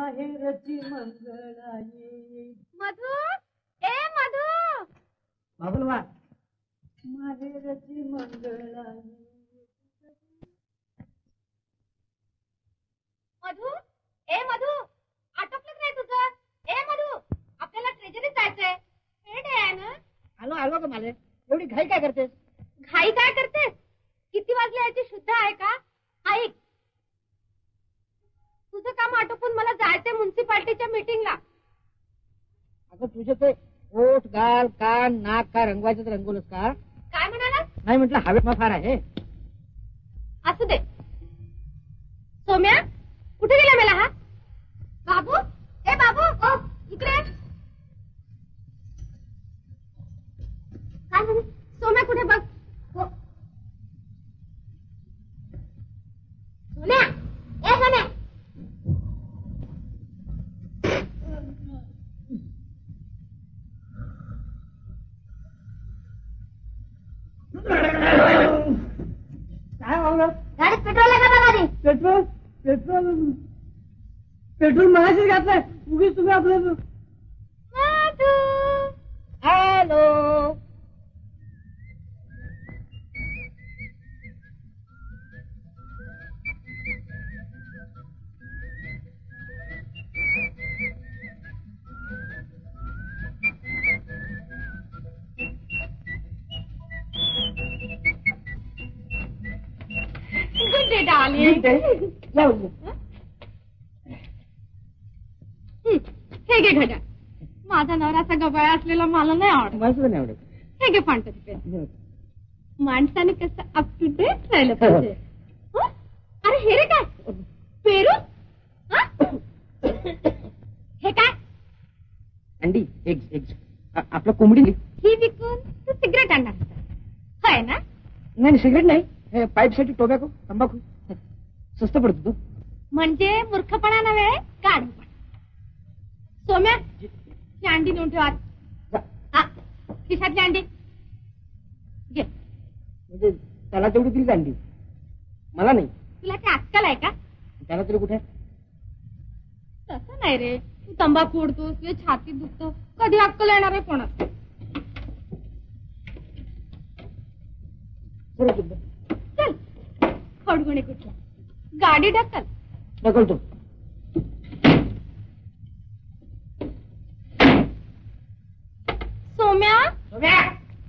माहेरची मंगळाई. मधु, ए मधु, बाबुलवा, माहेरची मंगळाई. मधु, ए मधु, आटोपलं नाही तुझं? ए मधु, आपल्याला ट्रेजरीत जायचंय. आहे ना? आलो आलो का माले, एवढी घाई काय करतेस? घाई काय करतेस? किती वाजले याची शुद्ध आहे का? ऐक, तुझं काम आटोपून मला जायचंय म्युन्सिपाल्टीच्या मीटिंगला. अगं तुझे ते ओठ, गाल, कान, नाक का रंगवायचं तर रंगवलंस का? काय म्हणाला? नाही म्हटलं हवेत फार आहे. असू दे. सोम्या, कुठे गेला मेला हा? बाबू, ए बाबू, इकडे. काय झालं? सोम्या कुठे बघ. सोम्या, ए सोम्या. काय होणार? गाडीत पेट्रोल आहे का बघा आधी. पेट्रोल पेट्रोल पेट्रोल मगाशीच घातलंय. उगीच तुम्ही आपलं. Hello, good day darling. हे घे घड्याळ. माझा नवराचा गबाळा असलेला मला नाही आवडत. माझं नाही आवडत. हे घे फांटरी पेन. माणसाने कसं अप टू डेट राहिलं पाहिजे. हं? अरे हे रे काय पेरू. हं? हे काय? अंडी, एग्ज एग्ज. आपलं कोंबडी ही विकून तू सिगरेट आणणार होय ना? नाही, सिगरेट नाही, पाईप साठी टोबॅको, तंबाखू. स्वस्त पडतो तो. म्हणजे मूर्खपणा नव्हे, काढपणा. सोम्या, ही अंडी नेऊन ठेव आत. खिशातली अंडी घे. म्हणजे त्याला तेवढी दिली अंडी, मला नाही. तुला काय अक्कल आहे का? त्याला तरी कुठे? तसं नाही रे, तू तंबाखू उडतोस, तुझ्या छातीत दुखतो, कधी अक्कल येणार आहे कोणाला? चल खडगुणे कुठल्या गाडी ढकल. ढकलतो. सोम्या, सोम्या,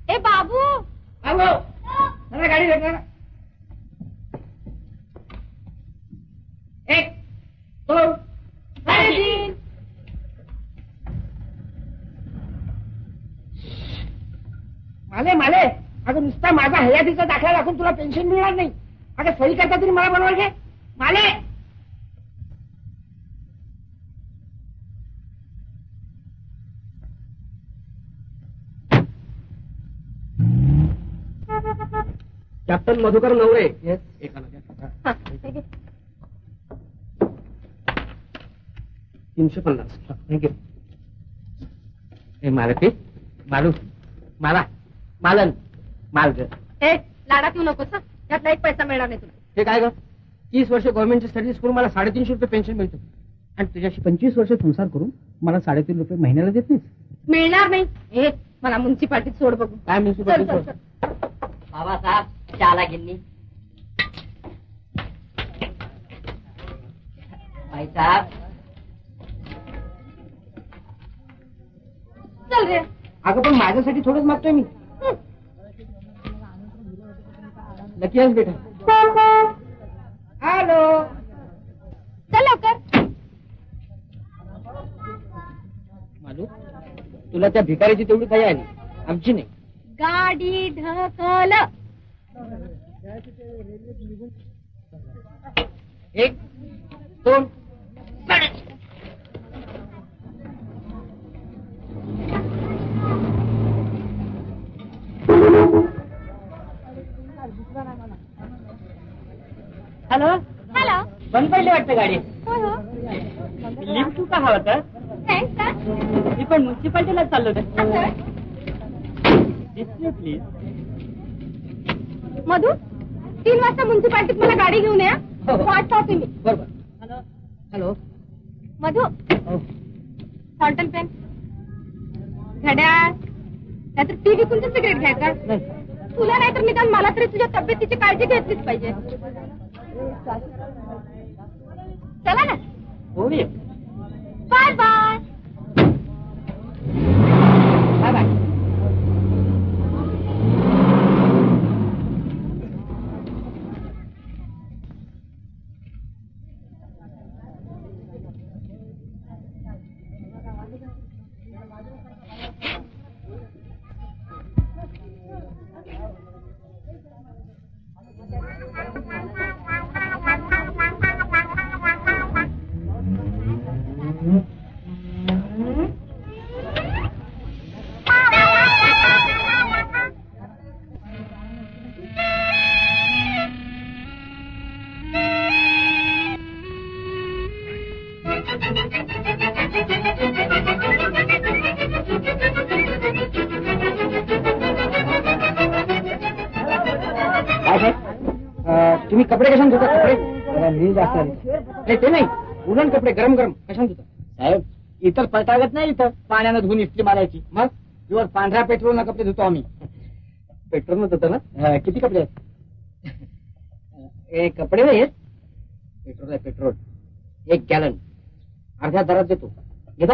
ए बाबू, बाबू, मला गाडी ढकल. 1 2 3. माले माले, अगं नुसता माझा हयातीचा दाखला दाखवून तुला पेन्शन मिळणार नाही. अगं सही करता तरी मला बनवायचे. माले, कॅप्टन मधुकर नवरे. येस, एका 350. थँक्यू. हे मालकी, मालू, माला, मालन, माल. ए लाडात येऊ नकोस. त्यातला एक पैसा मिळणार नाही तुला. हे काय ग, 30 वर्ष गव्हर्नमेंटची सर्व्हिस करून मला 350 रुपये पेन्शन मिळतं, आणि तुझ्याशी 25 वर्ष संसार करून मला 3.5 रुपये महिन्याला देत नाहीस. मिळणार नाही. ए मला म्युन्सिपाल्टीत सोड बघू. काय म्युन्सिपाल्टी? बाबासाहेब चहाला गिन्नी. भाईसाहेब, चल रे. अगं पण माझ्यासाठी थोडंच मागतोय मी. नक्की आहेस बेटा? हॅलो, चल लवकर. मालू, तुला त्या भिकारीची तेवढी दया आली, आमची नाही. गाडी ढकल. 1 2 हॅलो हॅलो. बंद पडली वाटतं गाडी. हो हो. लिफ्ट तू का हवा तर? Thanks sir. मी पण म्युन्सिपाल्टीला चाललो होतो. Display please. मधु, 3 वाजता म्युन्सिपाल्टीत मला गाडी घेऊन या. हो. वाट पाहते मी. बरोबर. हॅलो हॅलो, मधु फॉन्टन पेन घड्याळ नाहीतर टी विकून सिगरेट घ्यायचा तुला नाहीतर निदान मला तरी तुझ्या तब्येतीची काळजी घेतलीच पाहिजे चला ना बाय बाय बाय बाय तुम्ही कपडे कशाने धुता कपडे जास्त आले ते नाही उलन कपडे गरम गरम कशाने धुता साहेब इतर पळतागत नाही इथं पाण्यानं धुवून इस्त्री मारायची मग दिवस पांढऱ्या पेट्रोलनं कपडे धुतो आम्ही पेट्रोलनं धुतो ना किती कपडे आहेत कपडे नाही आहेत पेट्रोल आहे पेट्रोल 1 गॅलन अर्ध्या दरात देतो घेता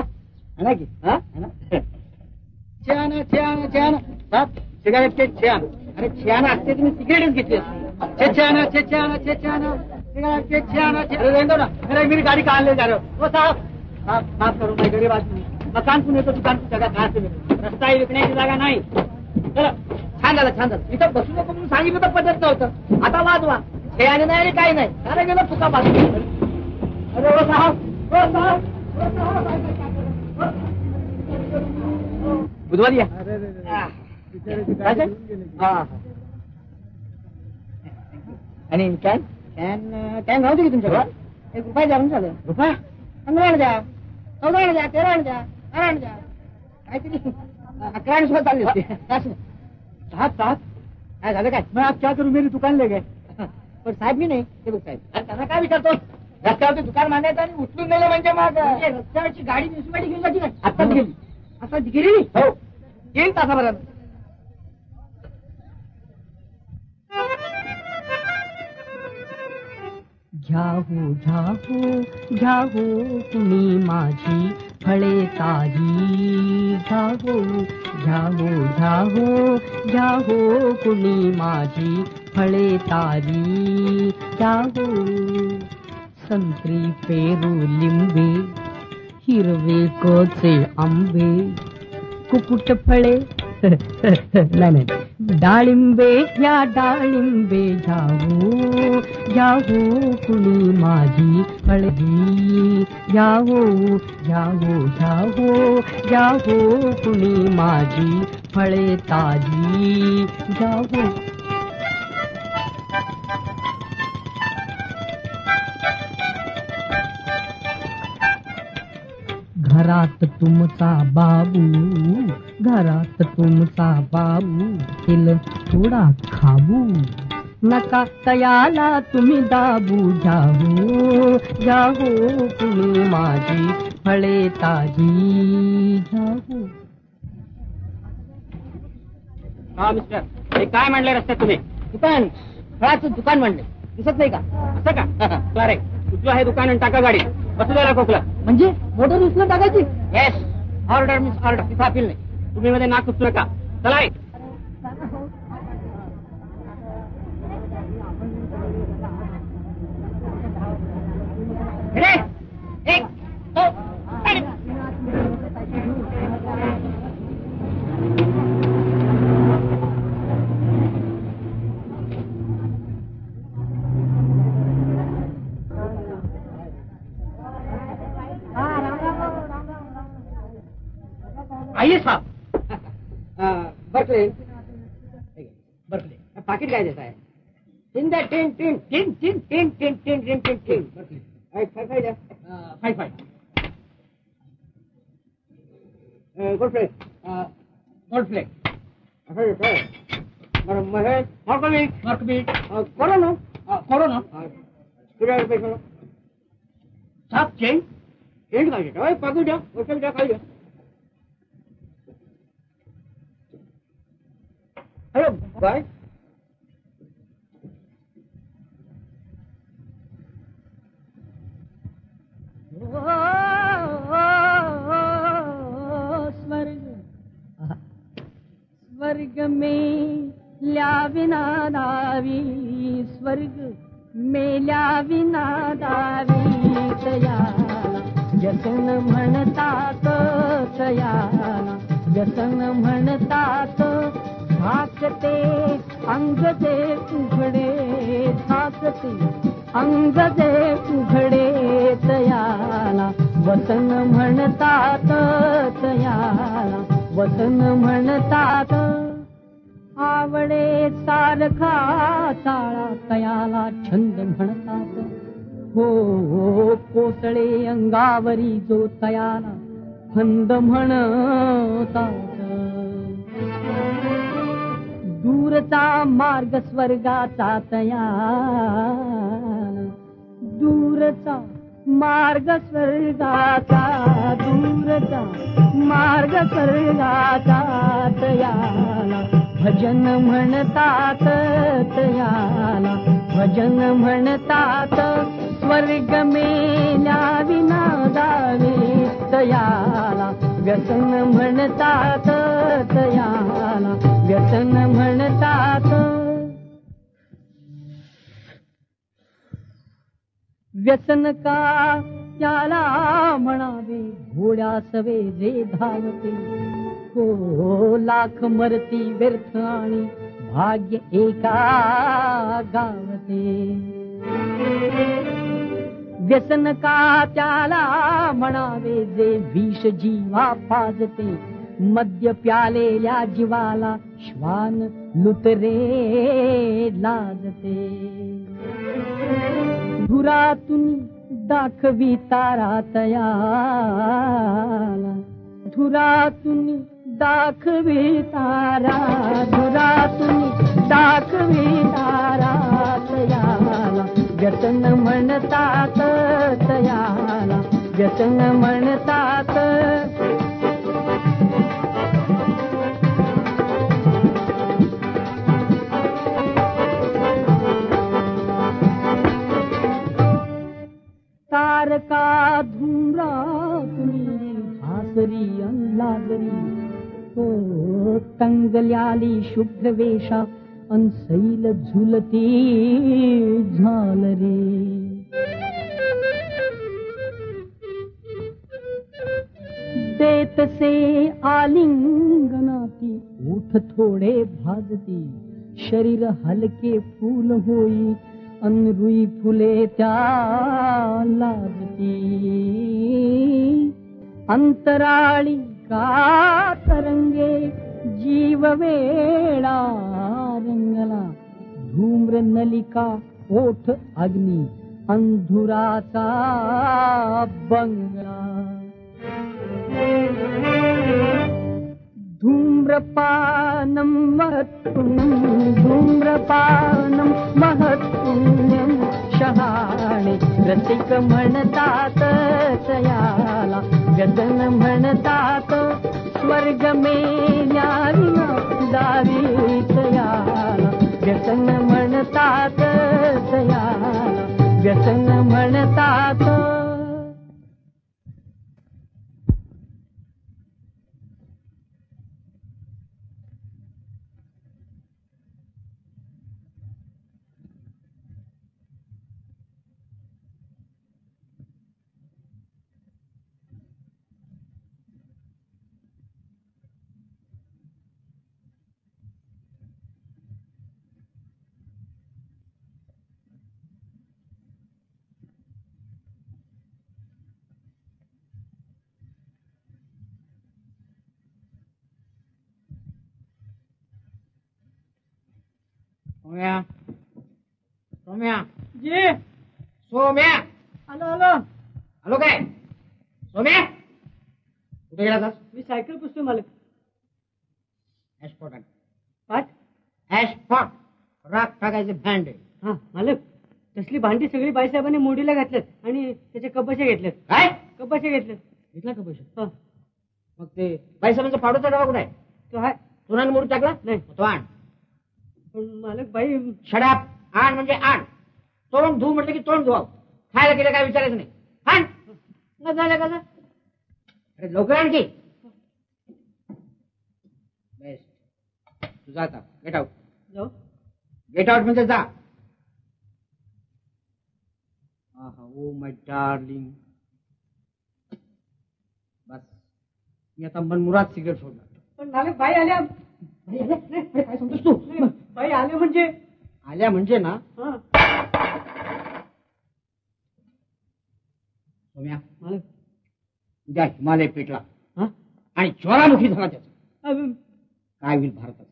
ना की हा छान छान छान सिगारेटचे छान अरे छान असते तुम्ही सिगरेटच घेतली मेरी गाड़ी कहाँ ले जा रहे हो वो साहब माफ करो मैं गरीब आदमी मकान को येतो दुकान को जगह कहाँ से मिळतो रस्ताही विकण्याची जागा नाही चला छान झालं इथं बसू नको म्हणून सांगितलं तर पद्धत नव्हतं आता वाजवा हे आणि नाही काही नाही अरे गेलं चुका पासून अरे ओ साहब बुधवारी आणि कॅन नव्हती की तुमच्याकडे 1 रुपया जाऊन झालं रुपया 15 द्या 14 द्या 13 द्या 18 द्या काहीतरी 11 सुद्धा चालली होती साहब काय झालं काय मग आज क्या करू मेरी दुकान ले गए पण साहेब मी नाही ते बघ साहेब त्यांना काय विचारतो रस्त्यावरती दुकान मांडायचं आणि उचलून नेलं म्हणजे मग रस्त्यावरची गाडी म्युन्सिपालिटी घेऊन जाते का आत्ताच गेली हो येईल तासाभरात घ्याहो तुम्ही माझी फळे ताजी घ्याहो कुणी माझी फळे ताजी घ्याहो संत्री पेरू लिंबे हिरवे कोचे आंबे कुकुट फळे नाही डाळिंबे या डाळिंबे घ्यावो कुणी माझी फळजी घ्यावो कुणी माझी फळे ताजी घ्यावो घरात तुमचा बाबू तिल थोडा खाबू नका तयाला तुम्ही दाबू घ्यावो कुणी माझी फळे ताजी घ्यावो हा मिस्टर हे काय म्हणले रस्त्यात तुम्ही दुकान फळाचं दुकान म्हणले दिसत नाही का असं का बरं उचला हे दुकान आणि टाका गाडी बसू द्यायला खोकला म्हणजे मोटर उचलून टाकायची येस ऑर्डर मिस ऑर्डर तिथं अपील नाही तुम्ही मध्ये नाक उचलू नका चला आइए साहब बर्कले पाकिट काय देता है टिन द्या tin tin tin tin tin tin tin tin tin tin Berkeley five द्या फाय गोल्ड फ्लेक असं देतोय बरं महेश मार्कबीट करो ना किती रुपये करो साहब चेन टेंट काढले पाकू द्या गोष्ट द्या खाली द्या हॅलो काय स्वर्ग में ल्याविना दावी स्वर्ग मेल्या विना दावी तयाला व्यसन म्हणतात तयाला व्यसन म्हणतात थाकते अंग दे उघडे थाकते अंग दे उघडे तयाला वसन म्हणतात तयाला वसन म्हणतात आवडे सारखा चाळा तयाला छंद म्हणतात हो कोसळे अंगावरी जो तयाला छंद म्हणतात दूरचा मार्ग स्वर्गाचा तयाला दूरचा मार्ग स्वर्गाचा दूरचा मार्ग स्वर्गाचा तयाला भजन म्हणतात तयाला भजन म्हणतात स्वर्ग मेल्या विना जावे तयाला व्यसन म्हणतात तयाला व्यसन म्हणतात व्यसन का त्याला म्हणावे घोड्या सवे जे धावते हो लाख मरती व्यर्थ आणि भाग्य एका गावते व्यसन का त्याला म्हणावे जे विष जीवा पाजते मद्य प्यालेल्या जीवाला श्वान लुतरे लाजते धुरातून दाखवी तारा तयाला धुरातून दाखवी तारा धुरातून दाखवी तारा तयाला व्यसन म्हणतात तयाला व्यसन म्हणतात तारका धुम्रा तुम्ही झासरी लाजरी हो तंगल्याली शुभ्र वेशा अनसैल झुलती झालरे देतसे आलिंगनाती ओठ थोडे भाजती शरीर हलके फूल होई अनरुई फुले त्या लाजती अंतराळी का तरंगे जीव वेळा रंगला धूम्र नलिका ओठ अग्नी अंधुराचा बंगला धूम्रपानं महत्पुण्यं शहाणे रसिक म्हणतात तयाला व्यसन म्हणतात स्वर्ग मेल्या विना दावी तयाला व्यसन म्हणतात तयाला व्यसन म्हणतात सोम्या सोम्या जी सोम्या आलो आलो आलो काय सोम्या कुठे गेला मी सायकल पुसतो मालक ऍशपॉट पाच ऍशपॉट राग टाकायचे भांडे हा मालक तसली भांडी सगळी बाईसाहेबांनी मोडीला घातल्यात आणि त्याच्या कपाशा घेतल्यात. काय कपाशा घेतल्यात. घेतला का पैसे? हा. मग ते बाईसाहेबांचा पावडरचा डबा कुठे आहे? तो हाय. सोनाने मोडून टाकला नाही. तो आण. पण मालक बाई शडाप आण म्हणजे आण. तोंड धू म्हटलं की तोंड धुवाव. खायला केलं काय विचारायचं नाही. आण न झालं का? अरे लवकर आण की. बेस्ट. तू जा आता. Get out. जाऊ. गेट आउट म्हणजे जा. Oh my darling. बस मी आता मनमुराद सिगरेट सोडणार. पण मालक बाई आल्या. काय सांगतोस तू? बाई आल्या म्हणजे आल्या म्हणजे ना हा. सोम्या मालक उद्या हिमालय पेटला हा. आणि ज्वालामुखी झाला त्याचा अबे, काय होईल भारताचं?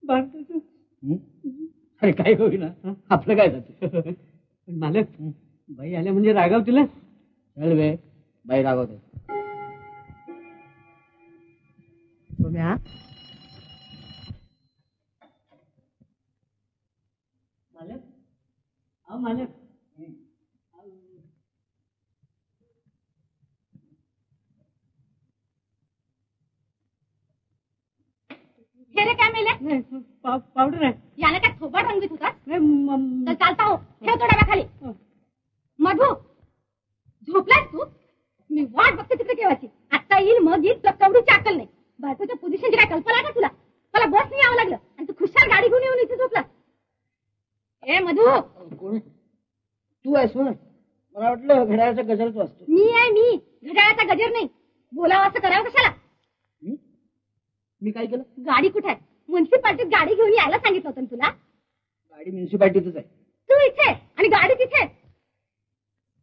भारताचं. हं? अरे काय होईना आपलं काय जातं. पण मालक बाई आल्या म्हणजे रागाव तुला. चल बे बाई रागवते. सोम्या मालक अहो मालक हे रे काय मेले नाही पावडर आहे. याने काय थोबाड रंगीत होता. नाही तर चालता हो ठेव तो डब्याखाली. मधू झोपलास तू? मी वाट बघते तिकडे केव्हाची. आता येईल मग येईल. तुला कवडीची अक्कल नाही. बायकोच्या पोझिशनची काय कल्पना का तुला? मला बस नाही यावं लागलं आणि तू खुशाल गाडी घेऊन येऊन इथे झोपला. ए मधू कोण तू आहेस ना? मला वाटलं घड्याळाचा गजर तू असतो. मी आहे मी. घड्याळाचा गजर नाही. बोलावं असं करावं कशाला? मी काय केलं? गाडी कुठे आहे? म्युन्सिपाल्टीत गाडी घेऊन यायला सांगितलं होतं ना तुला. गाडी म्युन्सिपाल्टीतच आहे. तू इथे आणि गाडी तिथे.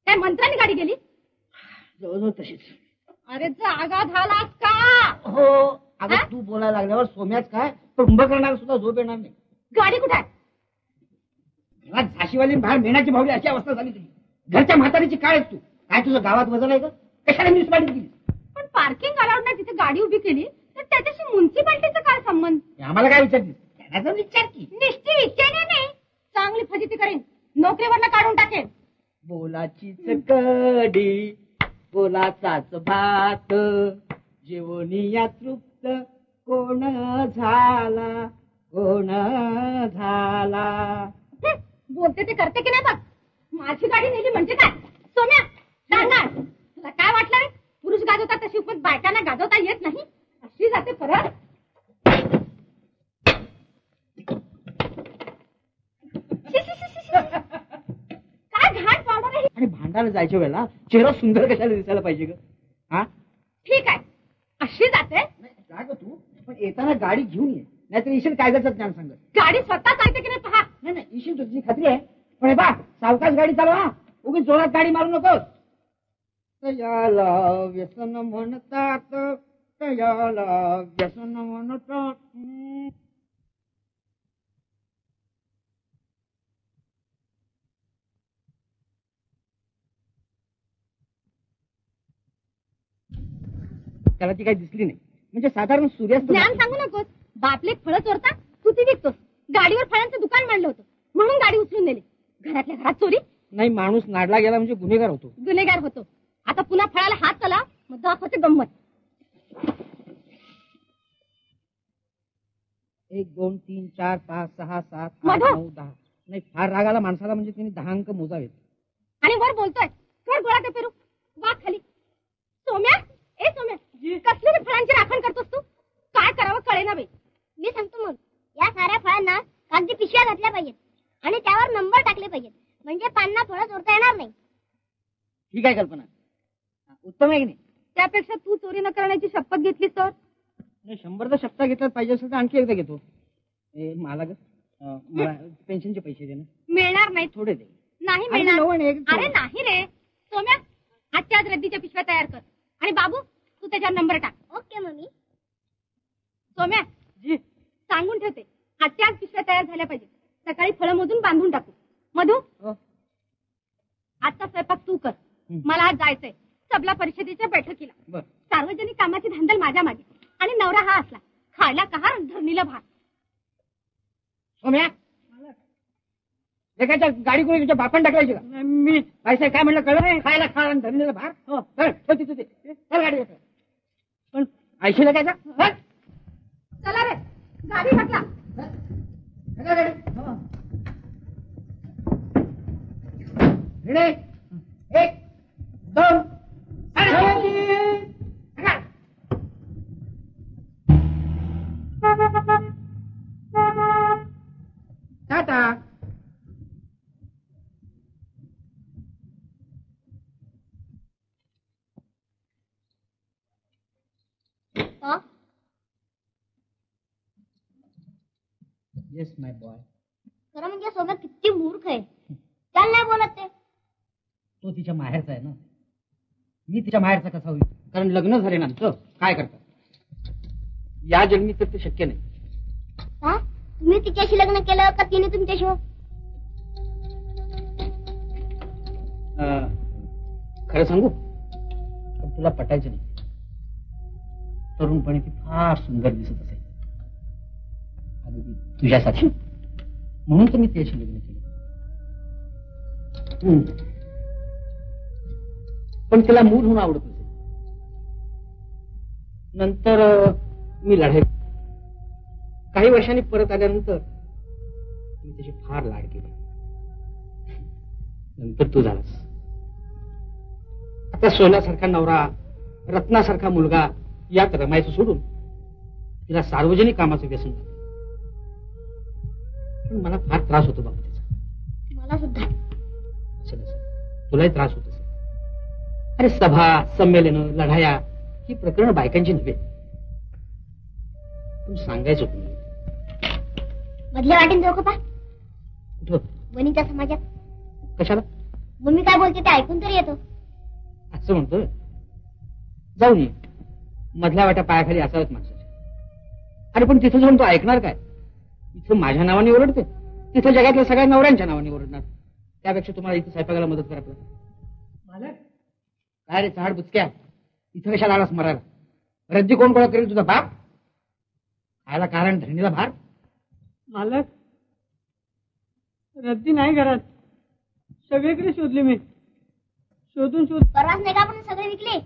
काय मंत्राने गाडी गेली? जवळजवळ तशीच. अरे जागा झालास का? हो अगं तू बोलायला लागल्यावर सोम्याच काय कुंभकर्णाला सुद्धा झोप येणार नाही. गाडी कुठे आहे? घरात झाशीवाली बाहेर मेणाची भावली अशी अवस्था झाली तुझी. घरच्या म्हातारीची काय तू? काय तुझं गावात वजन आहे का? कशाला म्युन्सिपाल्टीत गेली? पण पार्किंग अलाउड नाही तिथे गाडी उभी केली तर त्याच्याशी म्युन्सिपाल्टीचा काय संबंध? आम्हाला काय विचारते? त्यांना जाऊन विचार की. निश्चित विचारणे नाही. चांगली फजिती करेन. नोकरीवरनं काढून टाकेन. बोलाचीच कडी बोलाचाच भात जेवणिया तृप्त कोण झाला कोण झाला. बोलते ते करते की नाही बघ. माझी गाडी नेली म्हणजे काय? सोम्या सांगणार तुला काय वाटलं रे? पुरुष गाजवतात तशी पण बायकांना गाजवता येत नाही. अशी जाते परत. काय घाण पावडर आहे. आणि भांडायला जायच्या वेळेला चेहरा सुंदर कशाला दिसायला पाहिजे ग? हा ठीक आहे अशी जाते. जा ग तू. पण येताना गाडी घेऊन ये नाहीतर ईशील कायद्याचं ज्ञान सांगत. गाडी स्वतः चालते की नाही पहा. नाही नाही ईशील तुझी खात्री आहे. पण हे बा सावकाश गाडी चालवा. उगीच जोरात गाडी मारू नकोस. तयाला व्यसन म्हणतात तयाला व्यसन म्हणतात. त्याला ती काही दिसली नाही. म्हणजे साधारण सूर्यास्त ज्ञान सांगू नकोस. बापले फळं चोरता तू ती विकतोस. गाडीवर फळांचं दुकान मांडलं होतं म्हणून गाडी उचलून नेली. घरातल्या घरात चोरी. नाही माणूस नाडला गेला म्हणजे गुन्हेगार होतो. गुन्हेगार होतो. आता पुन्हा फळाला हात चला मग दाखवते गंमत. 1 2 3 4 5 6 7 8 मधु. 9 10. नाही फार राग आला माणसाला म्हणजे त्यांनी 10 अंक मोजावेत. आणि वर बोलतोय थोड गोळा ते पेरू वाघ खाली. सोम्या ए सोम्या कसली रे फळांची राखण करतोस तू? काय करावं कळेना बाई. मी सांगतो मग या साऱ्या फळांना कागदी पिशव्या घातल्या पाहिजेत आणि त्यावर नंबर टाकले पाहिजेत म्हणजे पानांना फळं चोरता येणार नाही. ही काय कल्पना? उत्तम आहे की नाही? त्यापेक्षा तू चोरी न करण्याची शपथ घेतलीस तर? नाही 100 शब्द घेतला पाहिजे असेल तर आणखी एकदा घेतो. मला पेन्शनचे पैसे दे ना. मिळणार नाही. थोडे दे. नाही अरे मिळणार. नवं एक अरे नाही रे सोम्या. आजच्या आज रद्दीच्या पिशव्या तयार कर आणि बाबू तू त्याच्यावर नंबर टाक. Okay mummy. सोम्या जी सांगून ठेवते आजच्या आज पिशव्या तयार झाल्या पाहिजे. सकाळी फळं मोजून बांधून टाकू. मधू आजचा स्वयंपाक तू कर. मला आज जायचंय सबला परिषदेच्या बैठकीला. बर. सार्वजनिक कामाची धांदल माझ्या मागे आणि नवरा हा असला खायला कहार धरणीला भात. सोम्या एकाच्या गाडी कोणी तुझ्या बापान टाकायची का? मी पैसा काय म्हणलं कळलं नाही? खायला खा आणि धरणीला भार. हो चल तिथे चल गाडी येतो. पण ऐशीला काय जा? चला रे गाडी घातला. एक दोन टाटा. का? येस माय बॉय. खरं म्हणजे सोबत किती मूर्ख आहे. त्याला नाही बोलत ते. तो तिच्या माहेरचा आहे ना. मी तिच्या माहेरचा कसा होईल? कारण लग्न झाले ना आमचं. काय करतात या जन्मी तर ते शक्य नाही. हा? तुम्ही तिच्याशी लग्न केलं का तिने तुमच्याशी? खरं सांगू पण तुला पटायचं नाही. तरुणपणी ती फार सुंदर दिसत असे अगदी तुझ्यासाठी. म्हणून तर मी तिच्याशी लग्न केलं. पण तिला मूल होऊन आवडत असे. नंतर मी लढाई. काही वर्षांनी परत आल्यानंतर मी त्याची फार लाड केली. नंतर तू झालास. आता सोन्यासारखा नवरा, रत्नासारखा मुलगा यात रमायचं सोडून तिला सार्वजनिक कामाचं व्यसन झालं. पण मला फार त्रास होतो बाबा त्याचा. मला सुद्धा. असं नसेल तुलाही त्रास होत असेल. अरे सभा, संमेलन, लढाया ही प्रकरण बायकांची नव्हे. तू सांगायचं तुम्ही मधल्या वाटेन जाऊ का पा? कुठं? वनिता समाजात. कशाला? मम्मी काय बोलते ते ऐकून तरी येतो. असं म्हणतोय. जाऊन ये. मधल्या वाट्या पायाखाली असाव्यात माणसाच्या. अरे पण तिथं जाऊन तो ऐकणार काय? इथं माझ्या नावाने ओरडते, तिथं जगातल्या सगळ्या नवऱ्यांच्या नावाने ओरडणार. त्यापेक्षा तुम्हाला इथं स्वयंपाकाला मदत करा. मालक काय रे चाड बुचक्या, इथं कशाला आलास मरायला? रद्दी कोण गोळा करेल? तुझा बाप? खायला कारण धरणीला भार. मालक रद्दी नाही घरात. सगळीकडे शोधली मी. शोधून परवाच नाही का आपण सगळे विकले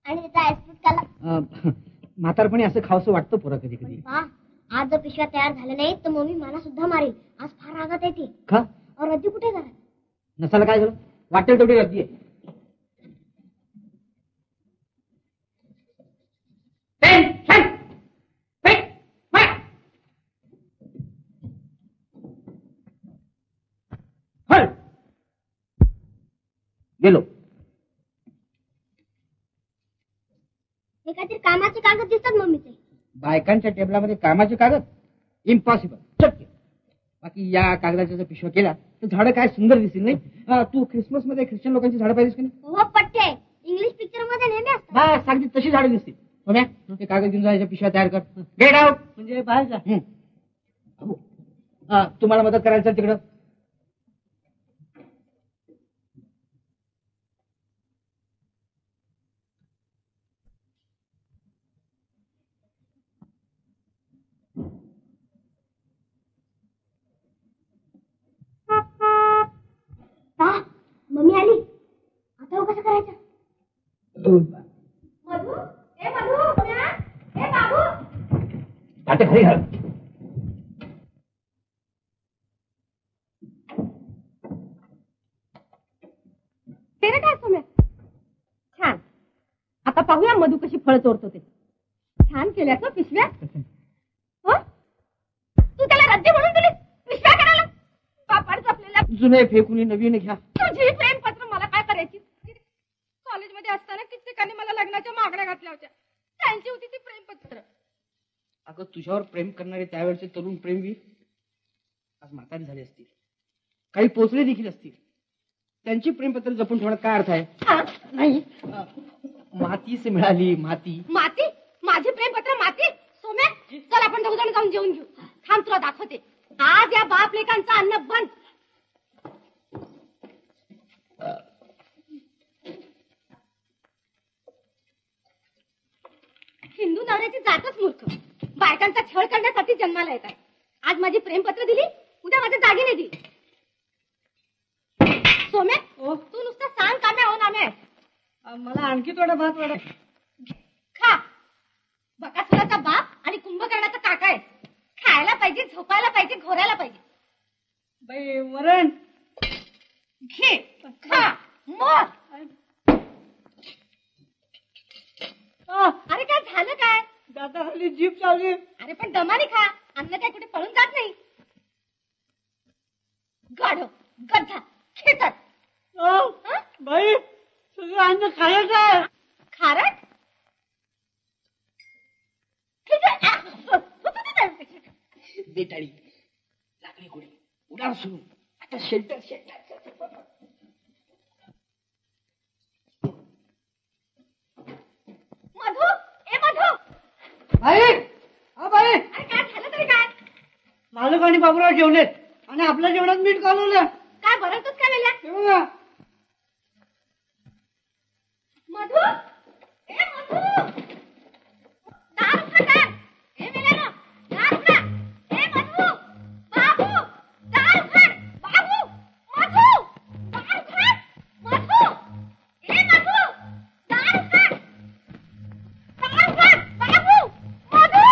आणि त्याचा आईस्क्रीम खाल्ला. म्हातारपणी असं खावसं वाटतं पोरा कधी कधी. पहा, आज जर पिशव्या तयार झाल्या नाही तर मम्मी मला सुद्धा मारेल. आज फार रागात येते. का? और रद्दी कुठे घरात? नसाला काय झालं? वाटेल तेवढी रद्दी आहे. गेलो. हे काहीतरी कामाचे कागद दिसतात मम्मीचे. बायकांच्या टेबलामध्ये कामाचे कागद? इम्पॉसिबल, शक्य. बाकी या कागदाच्या जर पिशव्या केला तर झाडं काय सुंदर दिसतील नाही? तू ख्रिसमस मध्ये ख्रिश्चन लोकांची झाडं पाहिजेस का नाही? हो पट्टे. इंग्लिश पिक्चर मध्ये नेहमी असतात. बस अगदी तशी झाडं दिसतील. सोम्या, ते कागद घेऊन जायच्या पिशव्या तयार कर. Get out. म्हणजे बाहेर जा. तुम्हाला मदत करायचं तिकडं. मम्मी आली. आता कसं करायचं? मधू, ए मधू, ए बाबू. आता खाली घाल. ते काय सोम्या? छान. आता पाहूया मधू कशी फळ चोरतो ते. छान केल्यास पिशव्या. हो तू त्याला रद्दी म्हणून तुला पिशव्या करायला पापाड आपल्याला. जुने फेकून नवीन घ्या. तुझी प्रेमपत्र मला काय करायची? कॉलेजमध्ये असताना कित्येकांनी मला लग्नाच्या मागण्या घातल्या होत्या. त्यांची होती ती प्रेमपत्र. अगं तुझ्यावर प्रेम करणारे त्यावेळेचे तरुण प्रेमवीर आज म्हातारी झाली असतील. काही पोचले देखील असतील. त्यांची प्रेमपत्र जपून ठेवण्यात काय अर्थ आहे? नाही, माती से मिळाली माती. माती? माझी प्रेमपत्र माती? सोम्या चल आपण दोघं जाऊन जेवून घेऊ. थांब तुला दाखवते. आज या बाप लेकांचं अन्न बंद. हिंदू नवऱ्याची जातच मूर्ख. बायकांचा छळ करण्यासाठी जन्माला येत आहे. आज माझी प्रेमपत्र दिली, उद्या माझ्या दागिने दिली. सोम्या ओ तू नुसतं सांग काम्या हो नाम्या मला आणखी थोडा भात वाढ. खा. बकासुराचा बाप आणि कुंभकर्णाचा काका आहे. खायला पाहिजे, झोपायला पाहिजे, घोरायला पाहिजे. बाई वरण घे खा मोर. अरे काय झालं काय? दाताखाली जीभ चावली. अरे पण दमाने खा, अन्न काय कुठे पळून जात नाही. गाढव गद्दा खेतात. बाई सगळं अन्न खायचं आहे. खारट बेटाळी लाकडी गोळी उडार सुरू. आता शेल्टर मधू ए मधू. बाई हा बाई अरे काय झालं तरी काय? मालक आणि बाबूराव जेवलेत आणि आपल्या जेवणात मीठ घालवलं. काय बरंच काय वेल्या? हे बघा. मधू ए मधू. दार उघड दार. ए मेल्यानो दार उघड. ए मधू बाबू दार उघड. बाबू मधू दार उघड. मधू ए मधू दार उघड. दार उघड. बाबू मधू.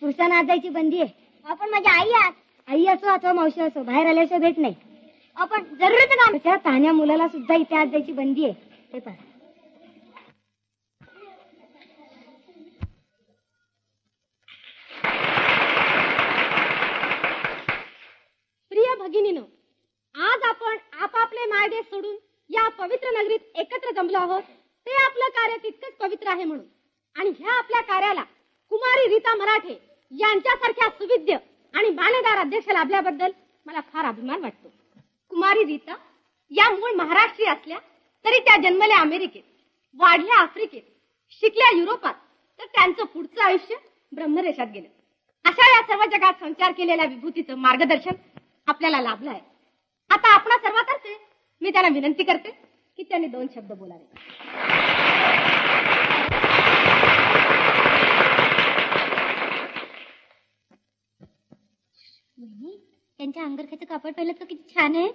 पुरुषांना आज जायची बंदी आहे. आपण माझी आई असो अथवा मावशी असो बाहेर आल्याशिवाय भेट नाही. आपण जरूरच काम त्या तान्या मुलाला सुद्धा इथे आज जायची बंदी आहे. ते पहा. प्रिय भगिनीनो, आज आपण आपापले मायदेश सोडून या पवित्र नगरीत एकत्र जमलो आहोत. ते आपलं कार्य तितकंच पवित्र आहे म्हणून. आणि ह्या आपल्या कार्याला कुमारी रीता मराठे यांच्यासारख्या सुविद्य आणि मान्यदार अध्यक्ष लाभल्याबद्दल मला फार अभिमान वाटतो. कुमारी रीता या मूळ महाराष्ट्रीय असल्या तरी त्या जन्मल्या अमेरिकेत, वाढल्या आफ्रिकेत, शिकल्या युरोपात, तर त्यांचं पुढचं आयुष्य ब्रह्मदेशात गेलं. अशा या सर्व जगात संचार केलेल्या विभूतीचं मार्गदर्शन आपल्याला लाभलं आहे. आता आपणा सर्वातर्फे मी त्यांना विनंती करते की त्यांनी 2 शब्द बोलावे. त्यांच्या अंगरख्याचं कापड पाहिलं तर किती छान आहे.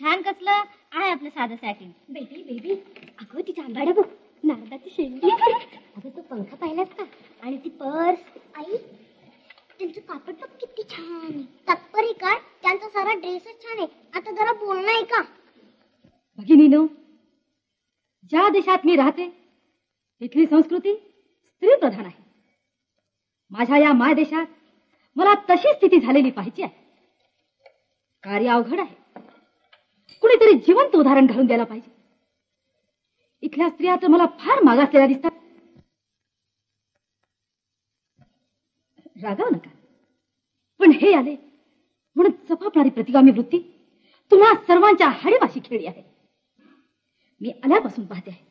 छान कसलं आहे आपलं साधं सॅटिन. बेबी बेबी अगं ती चांभाड बघ, नारदाची शेंडी. अगं तो पंखा पाहिलास का? आणि ती पर्स. आई त्यांचं कापड बघ किती छान आहे. तात्पर्य काय त्यांचा सारा ड्रेसच छान आहे. आता जरा बोलणं आहे का? भगिनीनो, ज्या देशात मी राहते तिथली संस्कृती स्त्री प्रधान आहे. माझ्या या माय देशात मला तशी स्थिती झालेली पाहिजे आहे. कार्य अवघड आहे. कुणीतरी जिवंत उदाहरण घालून द्यायला पाहिजे. इथल्या स्त्रिया तर मला फार मागासलेल्या दिसतात. रागाव नका, पण हे आले म्हणून चपापणारी प्रतिगामी वृत्ती तुम्हा सर्वांच्या हाडीवाशी खेळली आहे. मी आल्यापासून पाहते आहे.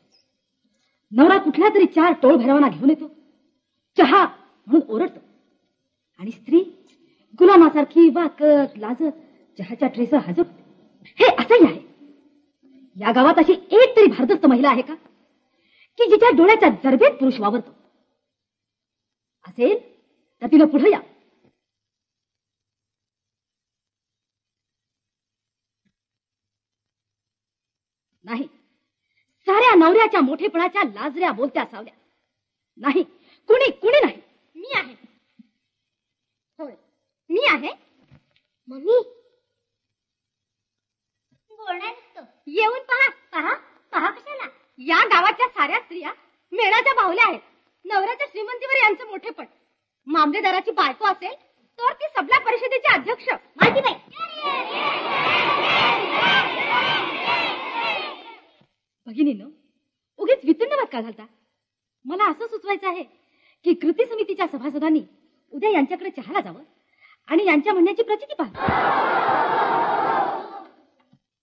नवरा कुठल्या तरी 4 टोळ भैरवांना घेऊन येतो, चहा म्हणून ओरडतो, आणि स्त्री गुलामासारखी वाकत लाजत चहाच्या ट्रेसर हजर. हे असंही आहे. या गावात अशी एक तरी भारदस्त महिला आहे का की जिच्या डोळ्याच्या जरबेत पुरुष वावरतो? असेल तर तिला पुढे या. नाही, साऱ्या नवऱ्याच्या मोठेपणाच्या लाजऱ्या बोलत्या सावल्या. नाही, कुणी कुणी नाही. मी आहे. होय, मी आहे. मम्मी बोलणार नसतं. येऊन पहा. पहा पहा कशाला? या गावाच्या साऱ्या स्त्रिया मेणाच्या बाहुल्या आहेत. नवऱ्याच्या श्रीमंतीवर यांचं मोठेपण. मामलेदाराची बायको असेल तर ती सबला परिषदेचे अध्यक्ष माहिती नाही. भगिनीनो, उगीच वितंडवाद का घालता? मला असं सुचवायचं आहे की कृती समितीच्या सभासदांनी उद्या यांच्याकडे चहाला जावं आणि यांच्या म्हणण्याची प्रचिती पाहा.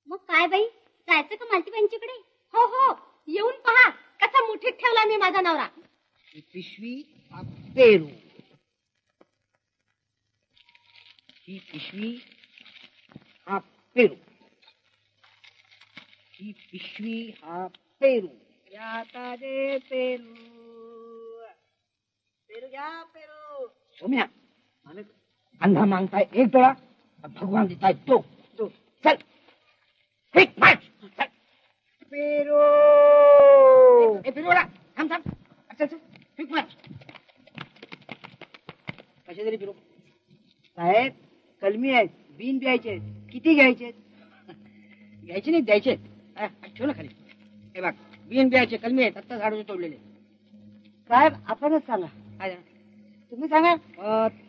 मग काय बाई, जायचं का मालतीबाईंच्याकडे? हो हो, येऊन पहा कसा मुठीत ठेवला मी माझा नवरा. पिशवी हा पेरू, ही पिशवी हा पेरू, ही पिशवी हा पेरू. या ताजे पेरू, पेरू घ्या पेरू. सोम्या, मालक अंधा मागताय एक डोळा, भगवान देताय तो. चल क्विक मार्च. चल पेरू. ए पेरू थांब थांब. अच्छा क्विक मार्च. कसे तरी पेरू साहेब, कलमी आहेत, बिन द्यायचे. किती घ्यायचे? घ्यायचे नाही, द्यायचे. ठेव ना खाली. हे बघ, बिन द्यायचे, कलमी आहेत, आत्ता झाडून तोडलेले. साहेब आपणच सांगा. काय तुम्ही सांगा.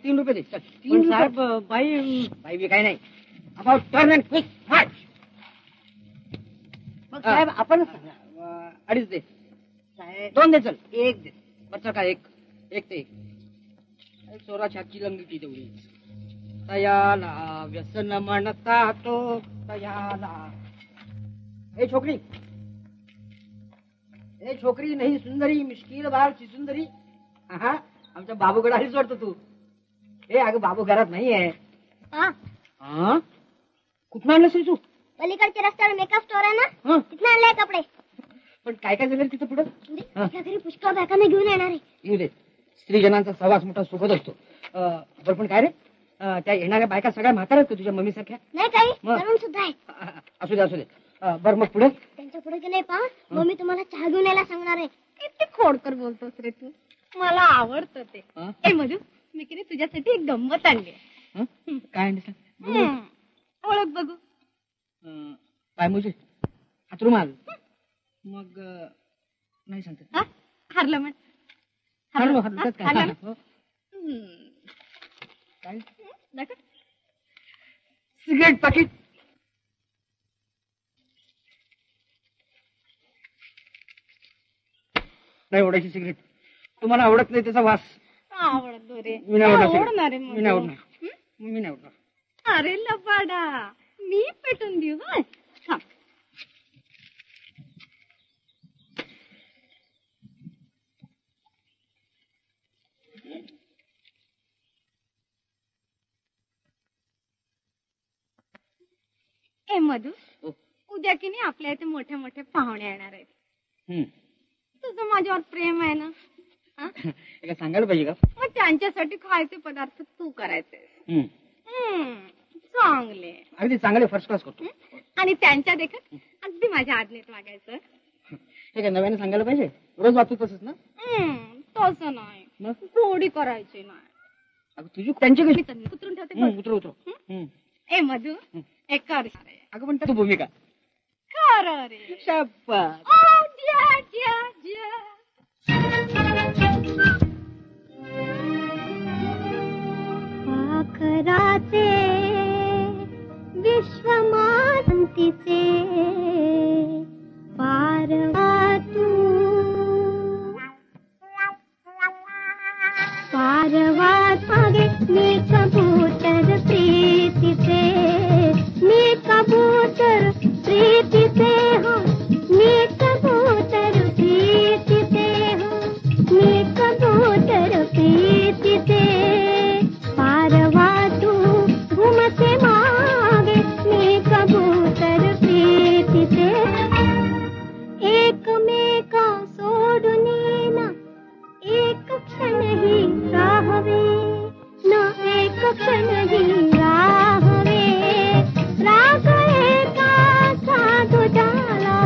3 रुपये दे. चल. 3 साहेब. बाई बी काय नाही. About turn and quick March. मग साहेब आपणच सांगा. 2.5 दे साहेब. 2 दे. चल 1 दे. बच्चा काय 1 ते 1. चोराची हातची लंगीची तेवढी. तयाला व्यसन म्हणता तो तयाला. हे छोकरी, हे छोकरी नाही सुंदरी, मिश्किल बाळची सुंदरी. हा, आमच्या बाबूकडे आलीच वाटतं तू. हे अगं बाबू घरात नाहीये. हा, कुठं आणलंस रे तू? पलीकडच्या रस्त्यावर मेकअप स्टोर आहे ना, हं. तिथं आणलंय कपडे. पण काय काय झालं तिथं पुढं? आपल्या घरी पुष्कळ बायका मी घेऊन येणार आहे. येऊ दे, स्त्रीजनांचा सहवास मोठा सुखद असतो. बरं पण काय रे, त्या येणाऱ्या बायका सगळ्या म्हाताऱ्या का तुझ्या मम्मी सारख्या? नाही काही, मग? तरुण सुद्धा आहे. असू दे असू दे. बरं मग पुढे? त्यांच्या पुढे की नाही पहा, मम्मी तुम्हाला चहा घेऊन यायला सांगणार आहे. किती खोडकर बोलतोस रे तू. मला आवडतं ते. ए मधू, मी की नाही तुझ्यासाठी एक गंमत आणली. काय आणलं? ओळख बघू. पाय मुझे हात रुमाल. मग नाही सांगत. हरलं म्हण. काय सिगरेट पाकिट. नाही ओढायची सिगरेट. तुम्हाला आवडत नाही त्याचा वास. आवडत रे. मी नाही आवडणार ओढणार. आहे मी नाही ओढणार. मी नाही ओढणार. अरे लबाडा, मी पेटून देऊ. थांब. ए मधू, उद्या की नाही आपल्या इथे मोठे मोठे पाहुणे येणार आहेत. तुझं माझ्यावर प्रेम आहे ना? एका सांगायला पाहिजे का? मग त्यांच्यासाठी खायचे पदार्थ तू करायचे. चांगले, अगदी चांगले फर्स्ट क्लास करतो. आणि त्यांच्या देखत अगदी माझ्या आज्ञेत वागायचं. हे काय नव्याने सांगायला पाहिजे? रोज वाचतो तसंच ना? तसं नाही, गोडी करायची नाही. अगं तुझी त्यांची कशी? उतरून ठेवते. उतर. ए मधू, एक कर. अगं पण तू भूमिका खरं रे. शपथ. पाखराचे विश्वमानंतीचे पारवा तू, पारवा मागे मी कबूतर प्रीतीचे, मी कबूतर प्रीतीचे हो, मी कबूतर प्रीतीचे हो, मी कबूतर प्रीतीचे. पारवा तू घुमते मागे, मी कबूतर प्रीतीचे. एकमेका सोडून ना एक क्षणही राहावे, न एक क्षणही राहावे. राग एका साधू झाला,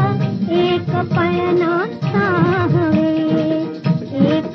एक पळना साहवे, एक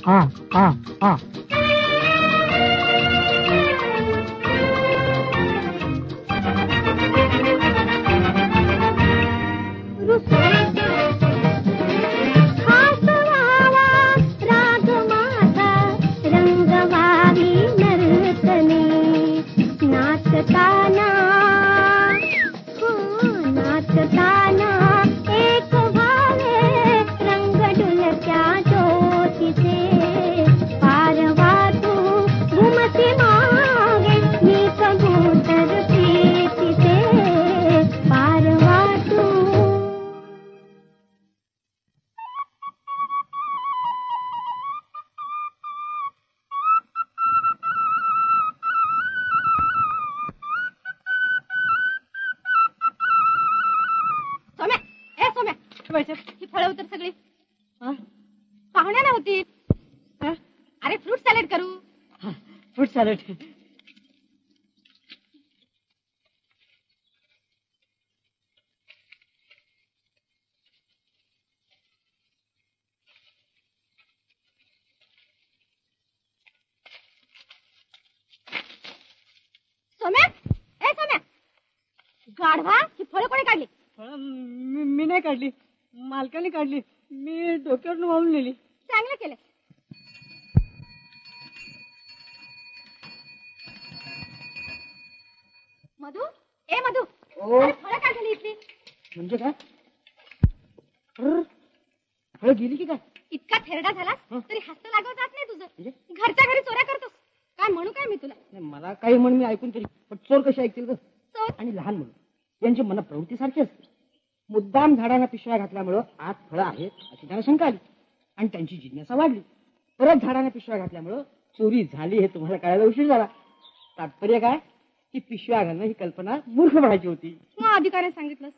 हा हा हा ही फळं उतर सगळी पाहुण्या नव्हती. अरे फ्रूट सॅलेड करू. Fruit salad. सोम्या ए सोम्या गाढवा ही फळं कोणी काढली? मी नाही काढली, मालकाने काढली. मी डोक्यावरून वाहून नेली. चांगलं केलं. मधू ए मधू अरे फळं काय झाली इथली? म्हणजे काय? फळं गेली की काय? इतका थेरडा झालास तरी हस्त लागव जात नाही तुझं. घरच्या घरी चोऱ्या करतोस काय? म्हणू काय मी तुला? मला काही म्हण मी ऐकून तरी, पण चोर कशी ऐकतील ग? चोर आणि लहान मुलं यांची मन प्रवृत्ती सारखी असते. मुद्दाम झाडांना पिशव्या घातल्यामुळं आत फळं आहेत अशी त्यांना शंका आली आणि त्यांची जिज्ञासा वाढली. परत झाडांना पिशव्या घातल्यामुळं चोरी झाली हे तुम्हाला कळायला उशीर झाला. तात्पर्य काय की पिशव्या घालणं ही कल्पना मूर्खपणाची होती. मग अधिकाऱ्याने सांगितलं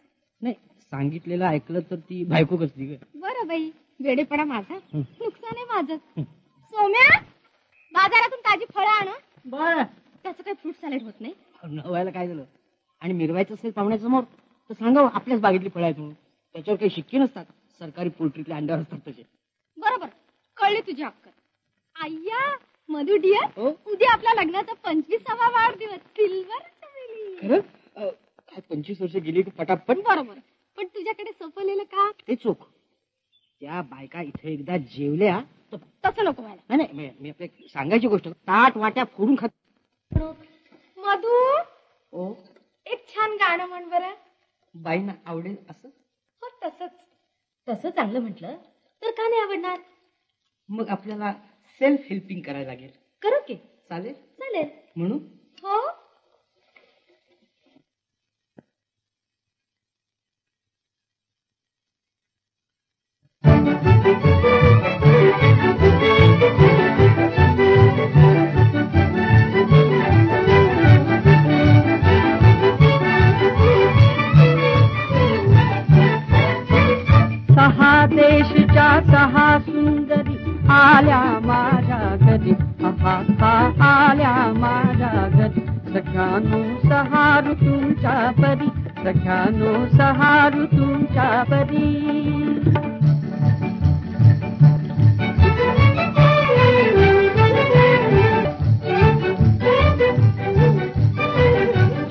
नाही, सांगितलेलं ऐकलं तर ती बायको कसली ग? बरं बाई, वेडेपणा माझा, नुकसान आहे माझं. सोम्या बाजारातून ताजी फळं आण. बर, त्याचं काही फ्रूट सॅलेड होत नाही. न व्हायला काय झालं? आणि मिरवायचं असेल पाहुण्यासमोर तर सांगावं आपल्याच बागेतली फळं आहेत म्हणून. त्याच्यावर काही शिक्के नसतात, सरकारी पोल्ट्रीतल्या अंड्यावर असतात तसे. बरोबर, कळली तुझी अक्कल. आय्या मधु डिअर, उद्या आपल्या लग्नाचा 25वा वाढदिवस. सिल्वर खरं? काय 25 वर्ष गेली की पटापट. बरोबर, पण तुझ्याकडे सोपवलेलं का? ते चोख. त्या बायका इथे एकदा जेवल्या तर तसं नको व्हायला. नाही, मी आपल्या सांगायची गोष्ट, ताट वाट्या फोडून खात. मधू ओ एक छान गाणं म्हण बरं. बाईंना आवडेल असं? हो तसं चांगलं म्हटलं तर का नाही आवडणार? मग आपल्याला सेल्फ हेल्पिंग करायला लागेल. करू की? चालेल चालेल म्हणून. हो. सहा देशच्या सहा सुंदरी आल्या माझ्या घरी. हा आल्या माझ्या घरी. सख्यानो सहा ऋतूंच्या परी. सख्यानो सहा ऋतूंच्या परी.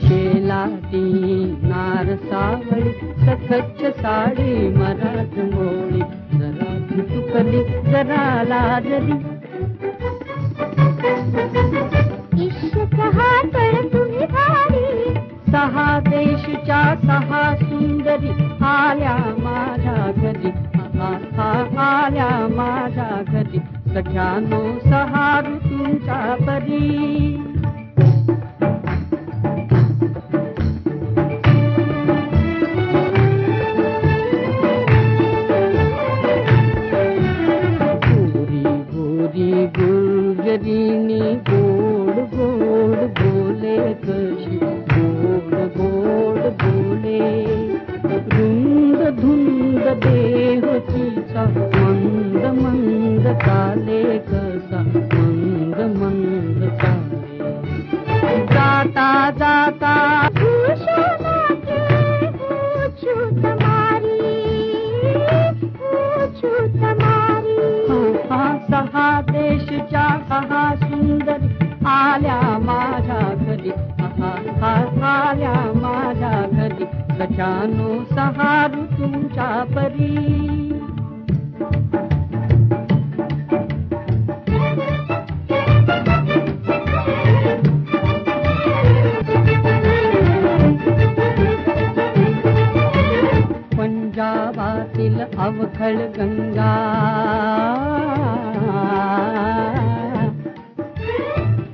शेलाटी नार सावळी सकच्च साडी मराठ मोळी. जरा तुकली जरा लाजली. सहा देशच्या सहा सुंदरी आल्या माझ्या घरी. आल्या माझ्या घरी. सख्यानो सहा ऋतूंच्या परी. गुलजरीनी गोड गोड बोले कशी. गोड गोड बोले. रुंद धुंद देह तिचा मंद मंद चाले कसा. मंद मंद चाले. जाता जाता सहा सख्यानो सहारू तुमच्या परी. पंजाबातील अवखळ गंगा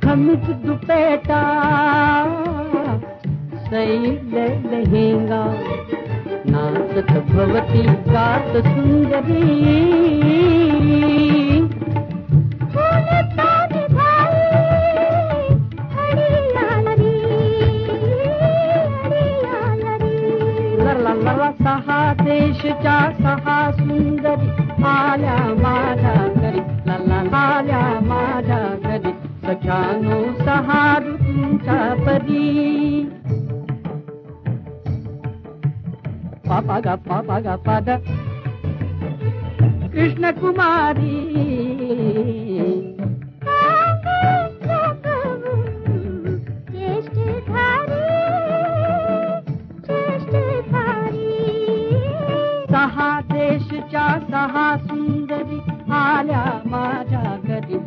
खमीच दुपेटा सैल लहेंगा नाचत भवती गात सुंदरी. सहा देशच्या सहा सुंदरी आल्या माझ्या घरी. आल्या माझ्या घरी सख्यानो सहा ऋतूंच्या परी. पापा गा पाद कृष्ण कुमारी. सहा देशच्या सहा सुंदरी आल्या माझ्या घरी.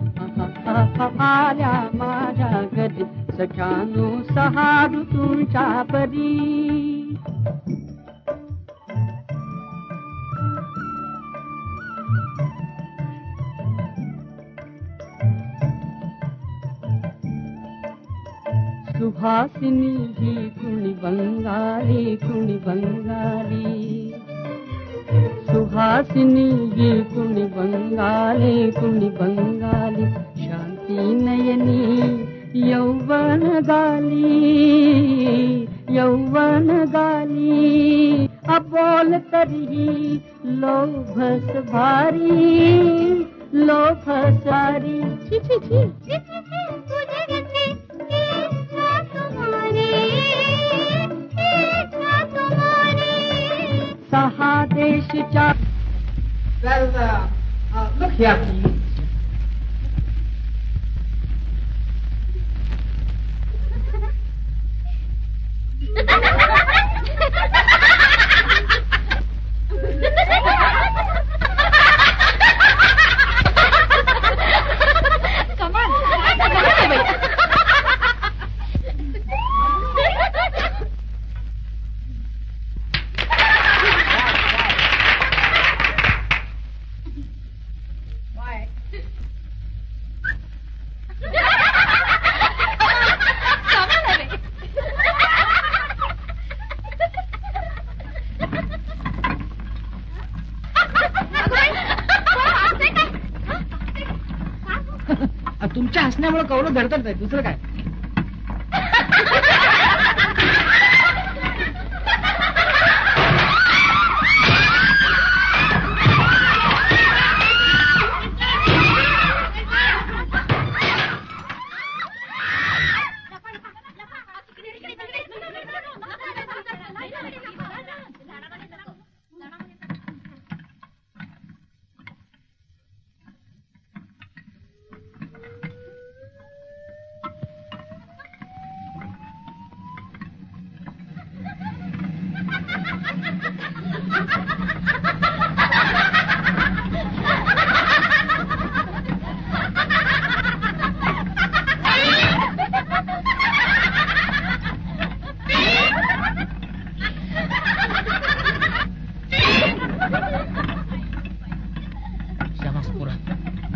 आल्या माझ्या घरी सख्यानो सहा ऋतूंच्या परी. सुहासिनी ही कुणी बंगाली कुणी बंगाली. सुहासिनी ही कुणी बंगाली कुणी बंगाली. शांती नयनी यौवन गाली यौवन गाली. अबोल तरी लोभस भारी लोभ सारी. छी छी छी सहा देशच्या. Well, look here, please. तुमच्या हसण्यामुळे कवडं धडधड आहे, दुसरं काय.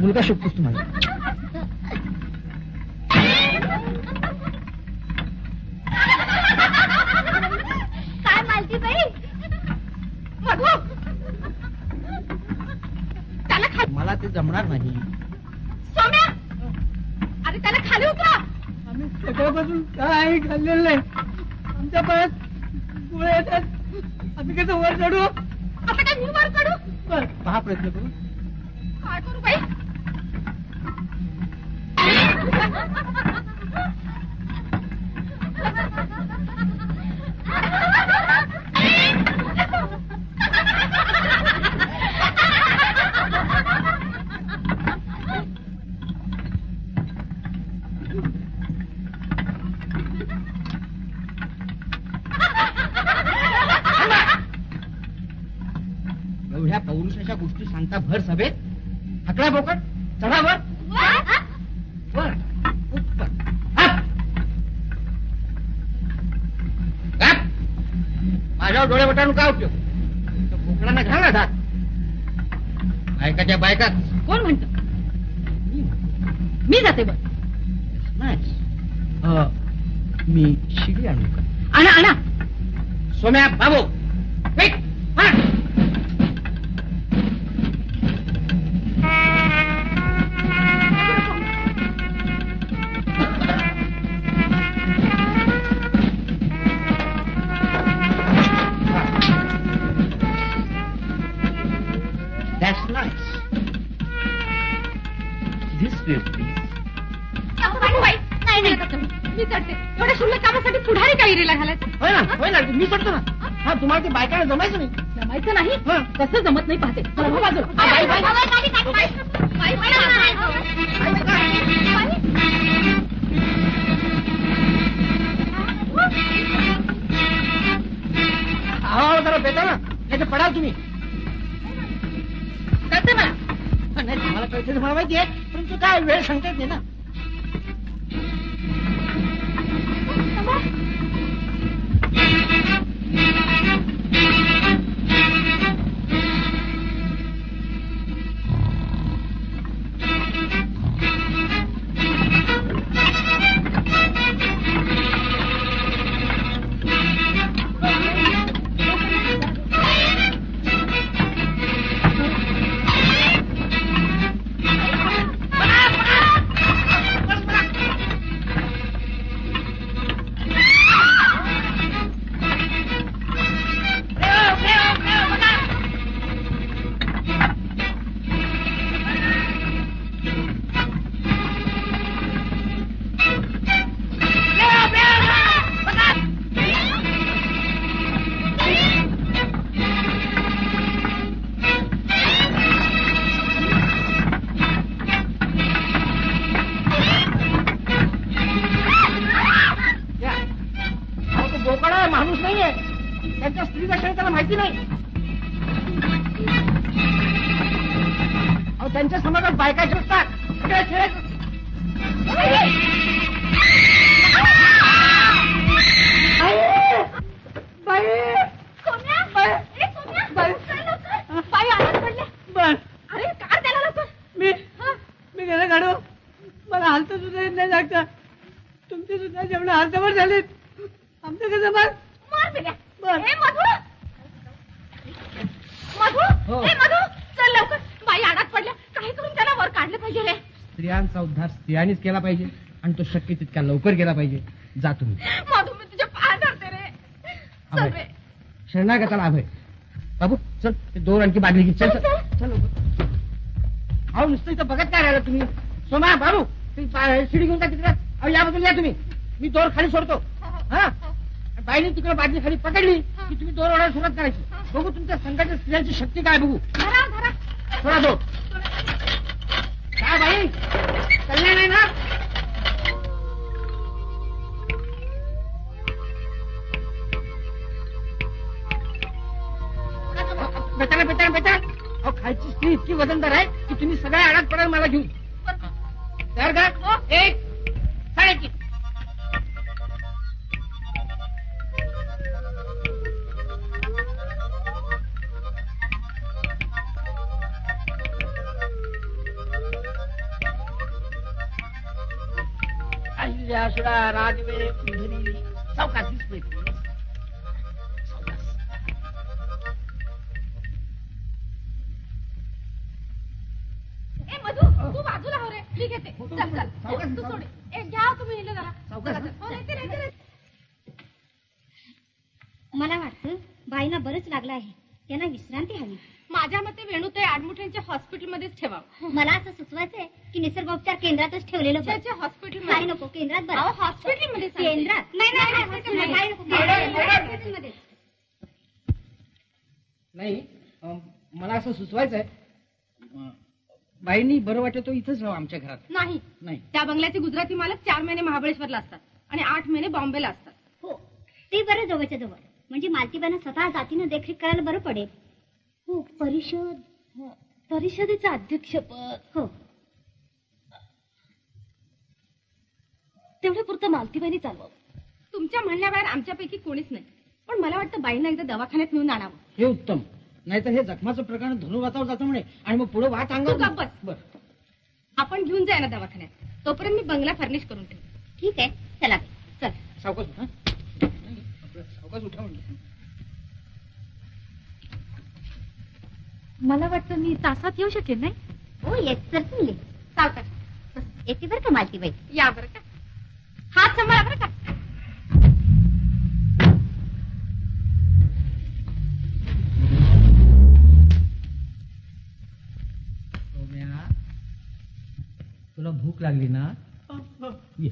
मुलगा शोधतोस तुम्हाला. काय मालती बाई मधू त्याला खाली. मला ते जमणार नाही. सोम्या अरे त्याला खाली उतरा. आम्ही सकाळपासून काही खाल्लेलं नाही. आमच्या पायात गोळे येतात. आम्ही कसं वर चढू. आता काय मी वर चढू. पहा प्रयत्न करू. काय करू बाई. एवढ्या पौरुषाच्या गोष्टी सांगता भर सभेत हकला बोकड चढा वर वर उत्तर माझ्यावर डोळे वटारून काय उपयोग बोकडांना घाला धात बायकाच्या बायकाच कोण म्हणत मी जाते बघ मी शिडी आणू का आणा आणा सोम्या बाबू weight That's nice. This way, please. नाही मी चढते एवढ्या शुल्लक कामासाठी पुढारी काही रेला घालायचं होय ना मी चढतो ना हा तुम्हाला ते बायकाला जमायचं नाही जमायचं नाही कसं जमत नाही पाहते हवा जरा बेटा ना नाही तर पडाल तुम्ही कळते ना नाही तुम्हाला कळते मला माहिती आहे परंतु काय वेळ सांगता येत नाही ना माणूस नाहीये त्यांच्या स्त्री लक्षण त्याला माहिती नाही त्यांच्या समाजात बायकाचे असतात सगळे खेळायचं अरे काय त्याला मी घरा काढू मला हालत सुद्धा येत नाही जागता तुमचे सुद्धा जेवढे हालतावर झालेत आमचं कसं चल लवकर बाई आडात पडल्या काही करून त्याला वर काढलं पाहिजे रे स्त्रियांचा उद्धार स्त्रियांनीच केला पाहिजे आणि तो शक्य तितक्या लवकर केला पाहिजे जा तुम्ही मधू मी तुझ्या पाय धरते रे चल रे शरणागताला अभय बाबू चल ते दोन आणखी बादली घे चल चल अहो नुसतं इथं बघत काय राहिला तुम्ही सोमा बाबू शिडी घेऊन जा तिकडे अहो याबद्दल या तुम्ही मी दोर खाली सोडतो हा बाईने तिकडे बादली खाली पकडली की तुम्ही दोर ओढायला सुरुवात करायची बघू तुमच्या संघाच्या स्त्रियांची शक्ती काय बघू थोडा दो काय बाई कल्याण आहे ना बेटा अहो खायची स्त्री इतकी वजनदार आहे की तुम्ही सगळ्या आडात पडाल मला घेऊन तयार का 1 3 अहिल्यासुरा राजवे कुंडली सावकाश दिसतोय मधू तू बाजूला हो रे मी घेते चल तू सोड एक घ्या तुम्ही इले जरा मला वाटतं बाईंना बरंच लागलं आहे त्यांना विश्रांती हवी माझ्या मते वेणूताई आडमुठ्यांच्या हॉस्पिटलमध्येच ठेवावं मला असं सुचवायचंय की निसर्गोपचार केंद्रातच ठेवलेलं हॉस्पिटल काही नको केंद्रात बरं हॉस्पिटलमध्ये केंद्रात नाही मला असं सुचवायचंय बाईंनी बरं वाटत तो इथंच राहू आमच्या घरात नाही त्या बंगल्याचे गुजराती मालक 4 महिने महाबळेश्वरला असतात आणि 8 महिने बॉम्बेला असतात हो ते बरं जवळच्या जवळ म्हणजे मालतीबाईंना स्वतः जातीनं देखरेख करायला बरं पडेल हो परिषदेचं अध्यक्षपद. हो तेवढ्या पुरतं मालतीबाईंनी चालवावं. तुमच्या म्हणण्याबाहेर आमच्यापैकी कोणीच नाही, पण मला वाटतं बाईंना एकदा दवाखान्यात नेऊन आणावं. हे उत्तम. नाहीतर हे जखमाचं प्रकरण धनुर्वातावर जातं म्हणे आणि मग पुढे वाट तू अंगावर. गप्प बस. बर आपण घेऊन जाय ना दवाखान्यात, तोपर्यंत मी बंगला फर्निश करून ठेव. ठीक आहे चला. चल. सावकाश उठा. सावकाश उठा म्हणलं. मला वाटतं मी तासात येऊ शकेल नाही. हो येस सर्टनली. सावकाश येते बरं का मालतीबाई. या बरं का. हात सांभाळा बरं का. सौम्या, तुला भूक लागली ना? ये.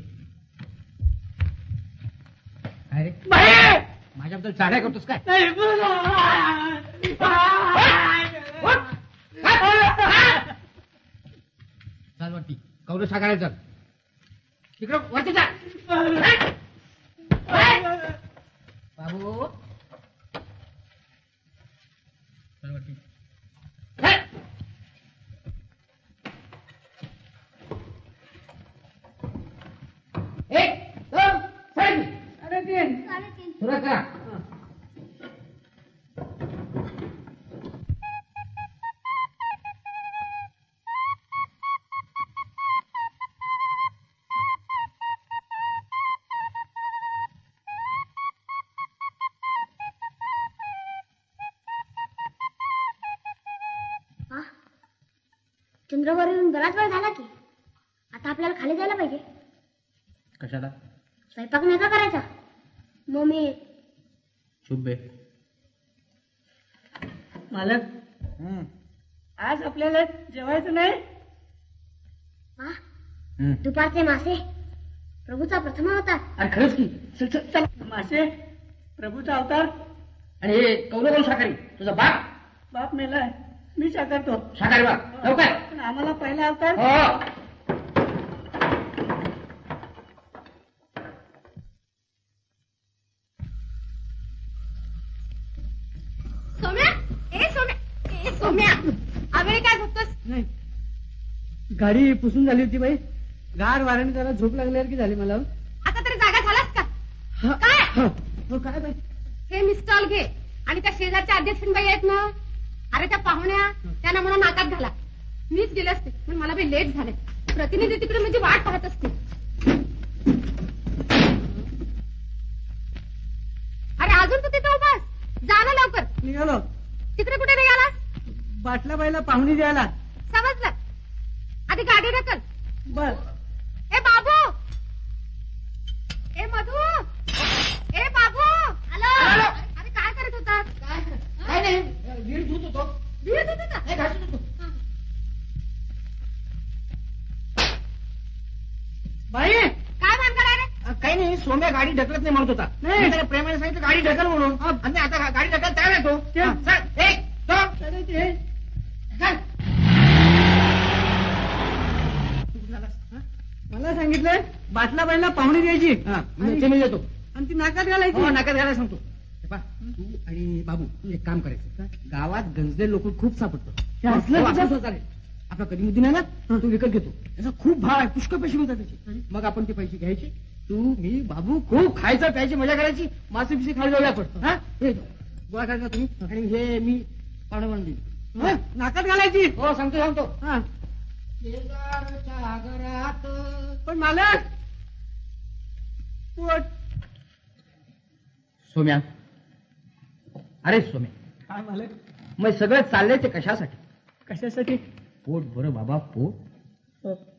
काय रे माझ्याबद्दल चाड्या करतोस काय? चाल वाटती कौल सागायला चल. तिकडं वरती जा. बाबू चल वरती. सुरुवात करा. चंद्रवर येऊन बराच वेळ झाला की आता आपल्याला खाली जायला पाहिजे. कशाला? स्वयंपाक नाही का करायचा? मग मी शुभे मालक आज आपल्याला जेवायचं नाही. दुपारचे मासे प्रभूचा प्रथम अवतार. अरे खरंच की. चल चल चल. मासे प्रभूचा अवतार. आणि हे कौल कोण शाकाहारी? तुझा बाप? बाप मेलाय, मी शाकारतो. शाकाहारी बाप लवकर. पण आम्हाला पहिला अवतार. हो सोम्या आवेळे काय बघतोस? नाही गाडी पुसून झाली होती बाई. गार वाऱ्याने जरा झोप लागल्यासारखी झाली मला. आता तरी जागा झालास का? काय हो काय बाई? हे मिस्टॉल घे आणि त्या शेजारच्या अध्यक्षांबाई आहेत ना, अरे त्या पाहुण्या त्यांना मला नाकात घाला. मीच गेले असते पण मला बाई लेट झाले. प्रतिनिधी तिकडे म्हणजे वाट पाहत असते. अरे अजून तू तिथे उभास. जा ना लवकर. निघालो. तिकडे कुठे निघालास? बाटला बाईला पाहुणी द्यायला. समजलं. आधी गाडी ढकल. बर. ए बाबू, ए मधू, ए बाबू. हॅलो. अरे काय करत होता? काय नाही वीर धुत होतो. वीर धुत होता? नाही घासत होतो. बाई काय भानगड आहे रे? काही नाही. सोम्या गाडी ढकलत नाही म्हणत होता. नाही. मी त्याला प्रेमाने सांगितलं गाडी ढकल म्हणून. आणि आता गाडी ढकल तयार आहे तो. चल एक दोन चल. मला सांगितलं बाटला बाईला पाहुणी द्यायची. ते मी देतो. आणि ती नाकात घालायची. हो नाकात घालायला सांगतो. तू आणि बाबू एक काम करायचं. गावात गंजले लोक खूप सापडतो. आपला कधी मुद्दी नाही ना तू विकत घेतो. त्याचा खूप भाव आहे. पुष्कळ पैसे मिळतात त्याचे. मग आपण ते पैसे घ्यायचे. तू मी बाबू खूप खायचं प्यायची मजा करायची. मासे पिसे खायला जाऊया आपण. हे गोळा करायचा तुम्ही आणि हे मी पाहुणे म्हणून देईल. नाकात घालायची. हो सांगतो सांगतो. पण मालक पोट. सोम्या अरे सोम्या काय मालक? मग सगळं चाललंय ते कशासाठी? कशासाठी? पोट बरं बाबा पोट.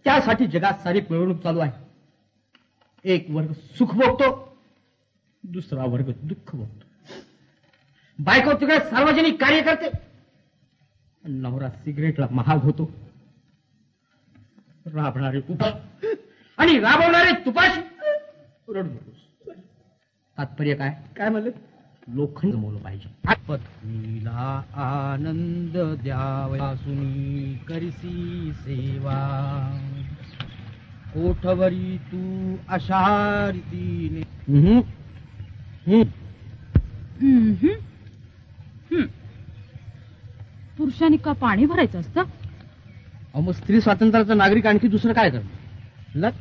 त्यासाठी जगात सारी पिळवणूक चालू आहे. एक वर्ग सुख भोगतो, दुसरा वर्ग दुःख भोगतो. बायको तिकडे सार्वजनिक कार्य करते, नवरा सिगरेटला महाग होतो. राबणारे उपास आणि राबवणारे तुपाशी रडतोस. तात्पर्य काय? काय मालक? लोखंड जमवलं पाहिजे. पत्नीला आनंद द्यावा सुनी करिसी सेवा. कोठवरी तू अशा रीतीने. पुरुषांनी का पाणी भरायचं असतं? मग स्त्री स्वातंत्र्याचा नागरिक आणखी दुसरं काय करणार? लग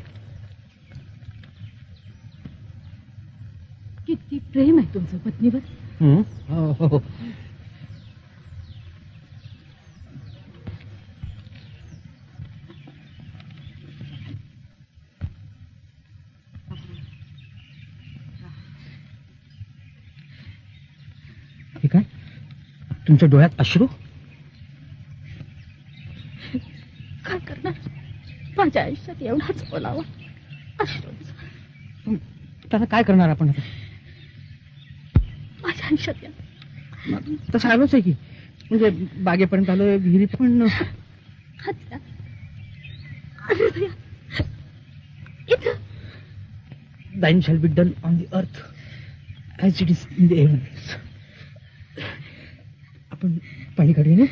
किती प्रेम आहे तुमचं पत्नीवर. हो. हे काय तुमच्या डोळ्यात अश्रू? काय करणार, माझ्या आयुष्यात एवढाच बोलावा अश्रूच. त्याला काय करणार आपण आता? माझ्या आयुष्यात या तसं आलोच आहे की, म्हणजे बागेपर्यंत आलो, विहिरी पण Thine shall be done on the earth as it is in the heavens. आपण पाणी काढूया ना.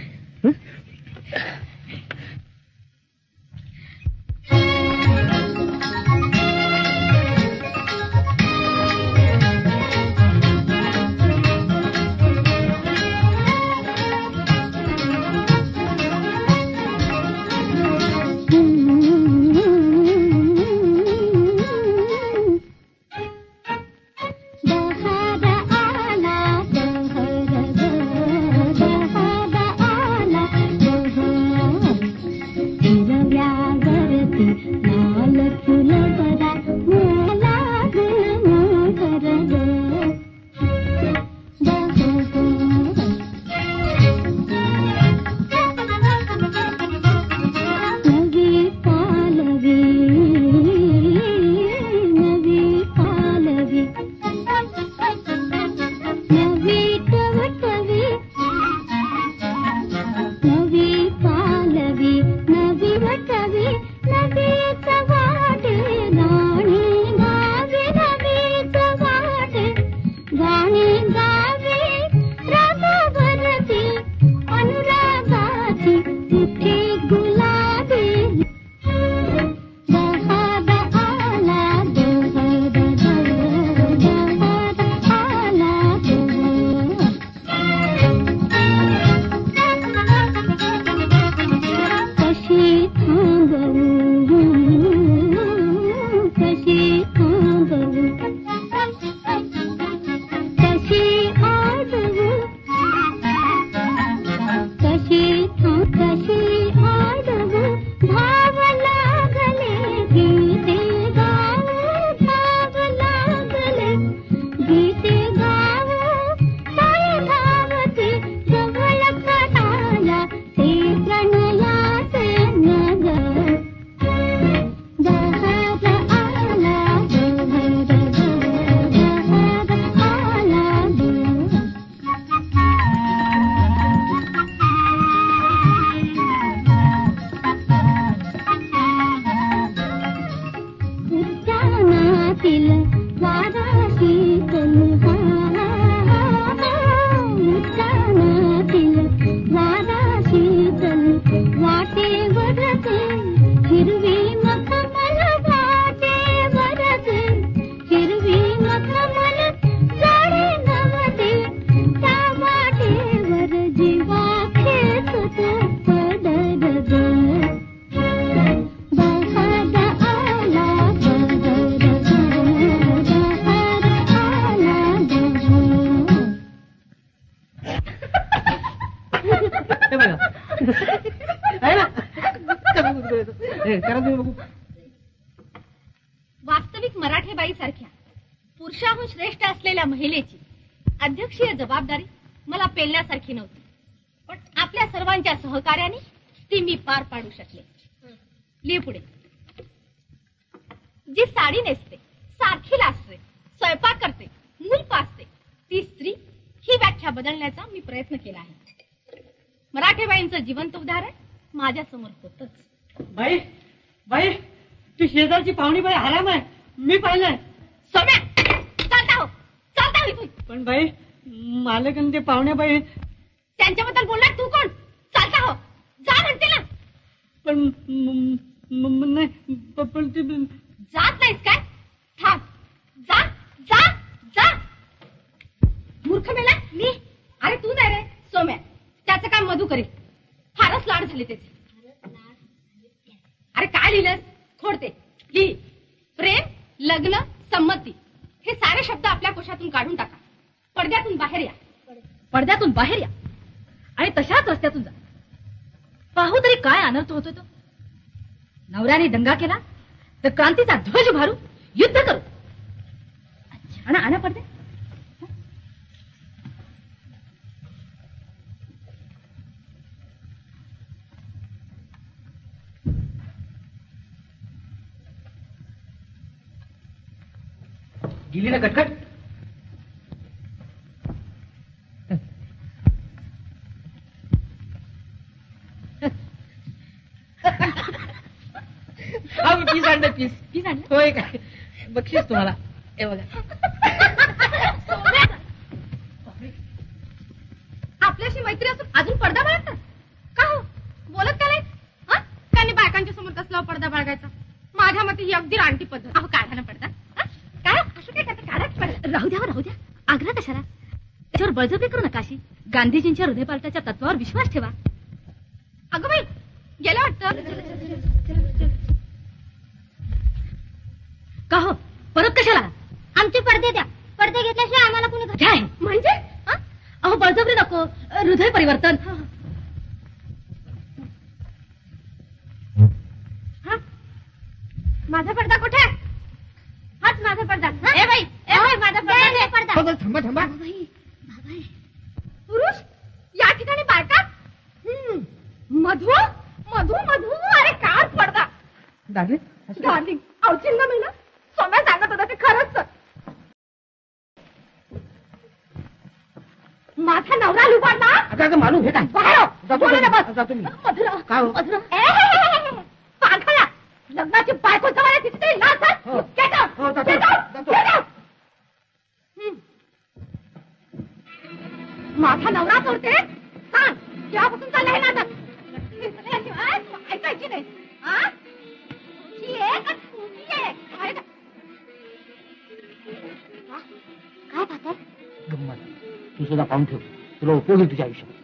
वास्तविक मराठेबाई सारख्या पुरुषाहून श्रेष्ठ असलेल्या महिलेची अध्यक्षीय जबाबदारी मला पेलण्यासारखी नव्हती, पण आपल्या सर्वांच्या सहकार्याने ती मी पार पाडू शकले. लिह पुढे. जी साडी नेसते, सारखी लाजते, स्वयंपाक करते, मूल पासते, ती स्त्री, ही व्याख्या बदलण्याचा मी प्रयत्न केला आहे. मराठेबाईंचं जिवंत उदाहरण माझ्या समोर होतच. बाई बाई, ती शेजारची पाहुणी बाई हराम आहे, मी पाहिलंय. सोम्या, चालता हो इथून. पण बाई, मालक आणि ते पाहुण्या बाई, त्यांच्याबद्दल बोलणार तू कोण? चालता हो, जा म्हणते ना. पण नाही, पण ती जात नाहीस काय? थांब, जा जा जा. मूर्ख मेला मी. अरे तू नाही रे सोम्या, त्याचं काम मधू करेल. फारच लाड झाले त्याचे. अरे काय लिहिलंस? खोडते लिही. प्रेम, लग्न, संमती हे सारे शब्द आपल्या कोशातून काढून टाका. पडद्यातून बाहेर या. पडद्यातून बाहेर या आणि तशाच रस्त्यातून जा. पाहू तरी काय अनर्थ होतो तो. नवऱ्याने दंगा केला तर क्रांतीचा ध्वज भारू, युद्ध करू. अच्छा आणा पडते. गेली ना कटकट. पीस आणलं. पीस आणलं होय काय? बक्षीस तुम्हाला. हे बघा. आपल्याशी मैत्री असून अजून पडदा बाळगतात का हो? बोलत का नाही? त्यांनी बायकांच्या समोर कसला पडदा बाळगायचा? माझ्या मते ही अगदी रानटी पद्धत. अहो काढा ना पडदा. काय असं काय करता? काढा पडदा. राहू द्या. आग्रह कशाला? त्याच्यावर बळजबरी करू नका. अशी गांधीजींच्या हृदयपालटाच्या तत्वावर विश्वास ठेवा. अगं बाई गेलं वाटतं. का हो परत कशाला? आमचे पडदे द्या. पडदे घेतल्याशिवाय आम्हाला कोणी काय म्हणजे? अहो बळजबरी नको. हृदय परिवर्तन. माझा पडदा कुठे? हाच माझा पडदा. ए बाई माझा पडदा. थांबा. पुरुष या ठिकाणी बायका. मधू. अरे काय पडदा डार्लिंग. अवचिंग महिना सोम्या सांगत होता ते खरंच. माझा नवरा लुबाडला. आता मालूम हे काय? जातो मी. पाखळा लग्नाची बायको जवळ तिथे माझा नवरा सोडते. सांग तेव्हापासून चाललं हे नाटक. ऐकायची नाही. काय पाहताय? गंमत. तू सुद्धा पाहून ठेव. तुला उपयोग आहे तुझ्या आयुष्यात.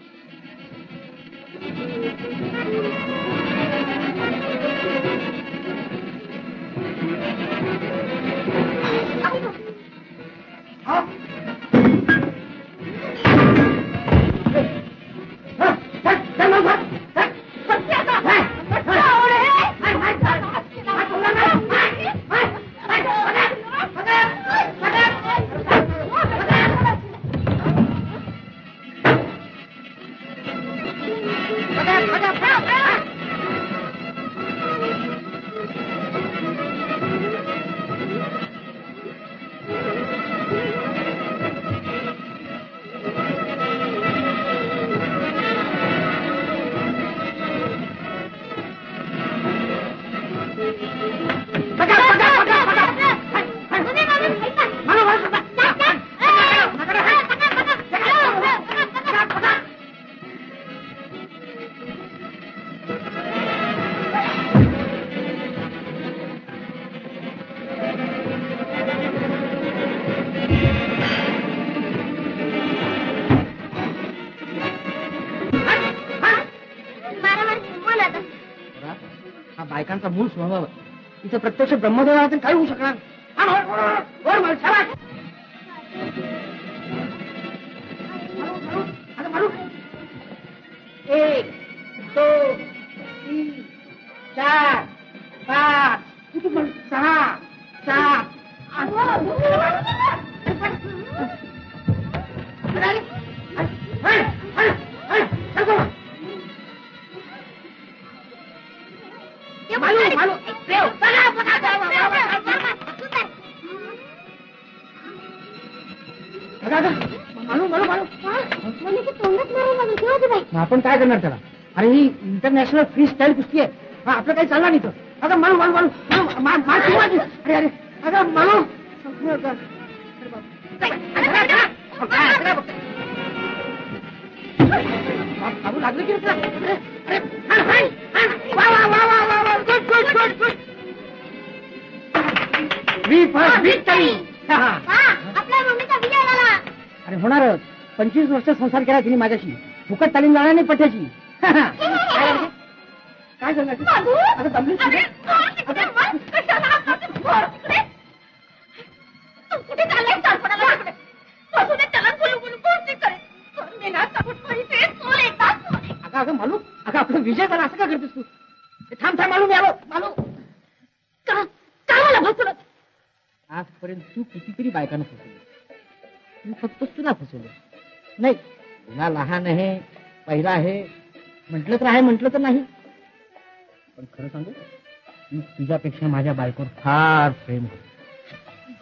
बायकांचा मूळ स्वभाव. इथं प्रत्यक्ष ब्रह्मदेवातून काय होऊ शकणार? एक 2 3 4 5 6 7 आपण काय करणार त्याला? अरे ही इंटरनॅशनल फ्री स्टाईल कुस्ती आहे. आपलं काही चालणार नाही. अगं मालू अरे अगं मालू लागलं की आपल्या मम्मीचा विजय झाला. अरे होणारच. 25 वर्ष संसार केला तिने माझ्याशी. फुकट तालीम जाणार नाही पट्ट्याची. काय झालं आता दमलीस अरे, कुठे? कुठे मग? कशाला आपण वर तिकडे? तू कुठे चाललाय सारपणाला तिकडे? बसू दे त्याला गुलगुल गोष्टी करे. मी ना सबूत पैसे सोड एकदा सोड. अगं मालू, अगं आपला विजय झाला असं का करतेस तू? थांब मालू, मी आलो. मालू, का मला भसवलं? आजपर्यंत तू कितीतरी बायकांना फसवलं, मी फक्त तुला फसवलं नाही. तुला लहान आहे, पहिला आहे, म्हटलं तर आहे, म्हटलं तर नाही. पण खरं सांगू, मी तुझ्यापेक्षा माझ्या बायकोवर फार प्रेम करतो.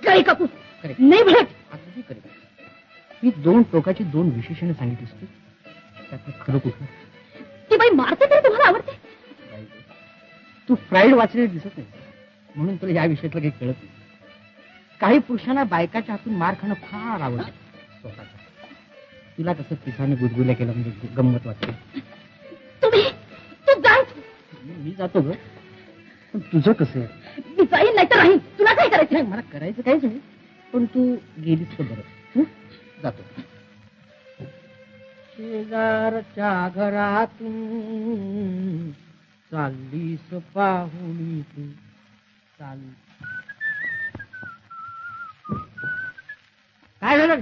गई का तू? करेक्ट. नाही म्हणत. अगदी करेक्ट. मी 2 टोकाची 2 विशेषणे सांगितलीस तू, त्यातलं खरं कुठलं? ती बाई मारते तरी तुम्हाला आवडते? तू फ्राईड वाचलेली दिसत नाही, म्हणून तुला या विषयातलं काही कळत नाही. काही पुरुषांना बायकाच्या हातून मार खाणं फार आवडतं स्वतःच्या. तुला कसं पिसाने गुदगुल्या केला म्हणजे गंमत वाटते. तू जाय. मी जातो ग, पण तुझं कसं आहे? मी जाईन नाही तर नाही. तुला काय करायचं? नाही, मला करायचं काहीच नाही, पण तू गेलीस तर बरं. जातो. शेजारच्या घरातून चाललीस पाहुणी तू चाल. काय झालं?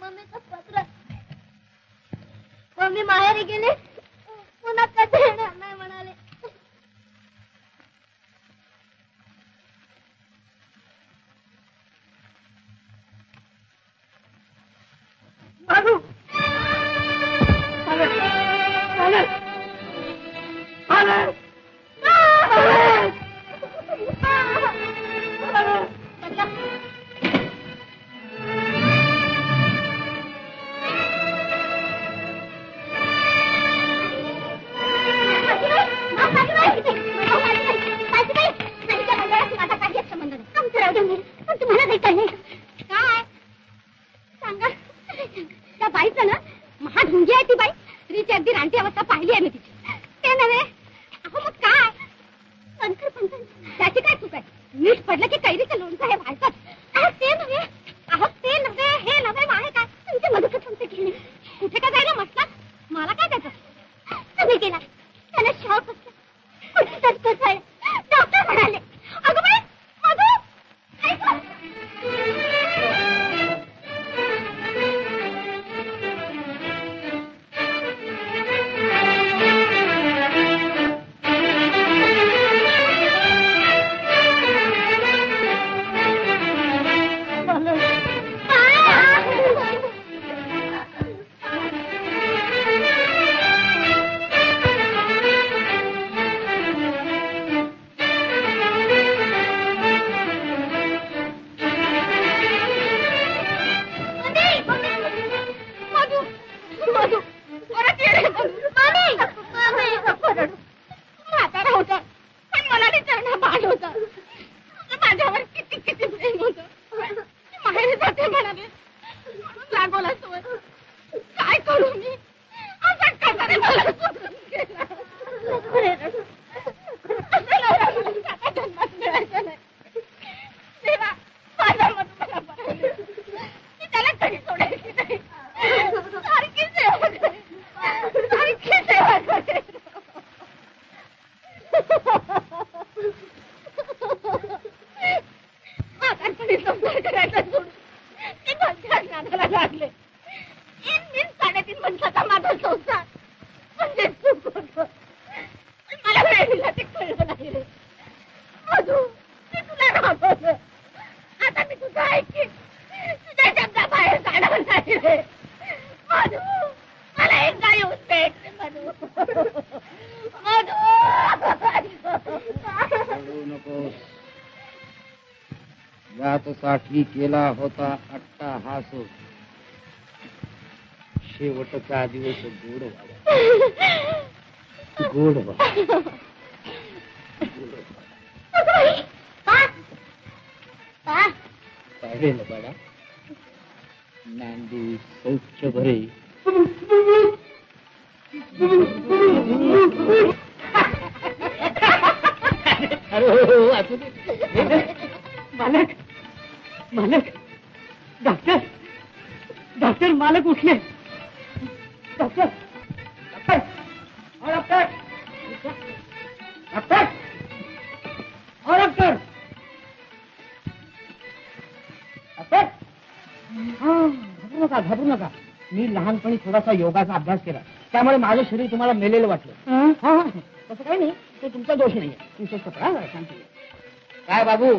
मम्मीचं पत्र. मम्मी माहेरी गेले, पुन्हा कधी येणार नाही म्हणाले. मारू. काय सांगा? त्या बाईचं ना महाढुंगी आहे ती बाई. स्त्रीची अगदी रानटी अवस्था पाहिली आहे मी तिची. ते नव्हे. अहो मग काय पंखर त्याची काय चूक आहे? मीठ पडलं की कैरीचं लोणचं हे व्हायचं. ते नव्हे. अहो ते नव्हे, हे नव्हे आहे काय तुमची मदत तुमचे घेणे. कुठे काय जायला म्हटलं? मला काय त्याचं? तुम्ही गेला त्याला शॉक असतो. कुठे तसंच आहे. डॉक्टर म्हणाले. अगं बाई मधू ऐक. यासाठी केला होता अट्टाहास, शेवटचा दिवस गोड व्हावा. गोड व्हावा. पाहिले ना बाळा, नांदू सौख्य भरे. मालक मालक डॉक्टर डॉक्टर मालक उठले. डॉक्टर घाबरू नका. मी लहानपणी थोडासा योगाचा अभ्यास केला, त्यामुळे माझं शरीर तुम्हाला मेलेलं वाटलं. तसं काही नाही, ते तुमचा दोष नाहीये. तुमचं कपडा शांती. काय बाबू,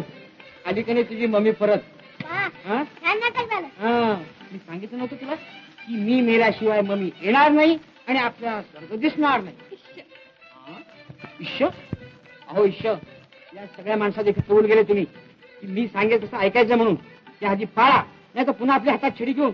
आली का नाही तुझी मम्मी परत? छान नाटक झालं. मी सांगितलं नव्हतं तुला की मी मेल्याशिवाय मम्मी येणार नाही आणि आपल्या स्वर्ग दिसणार नाही. इश्य, अहो इश्य, या सगळ्या माणसात इथे पळून गेले तुम्ही की मी सांगेल तसं ऐकायचं म्हणून. त्या आधी पाळा, नाही तर पुन्हा आपल्या हातात छडी घेऊन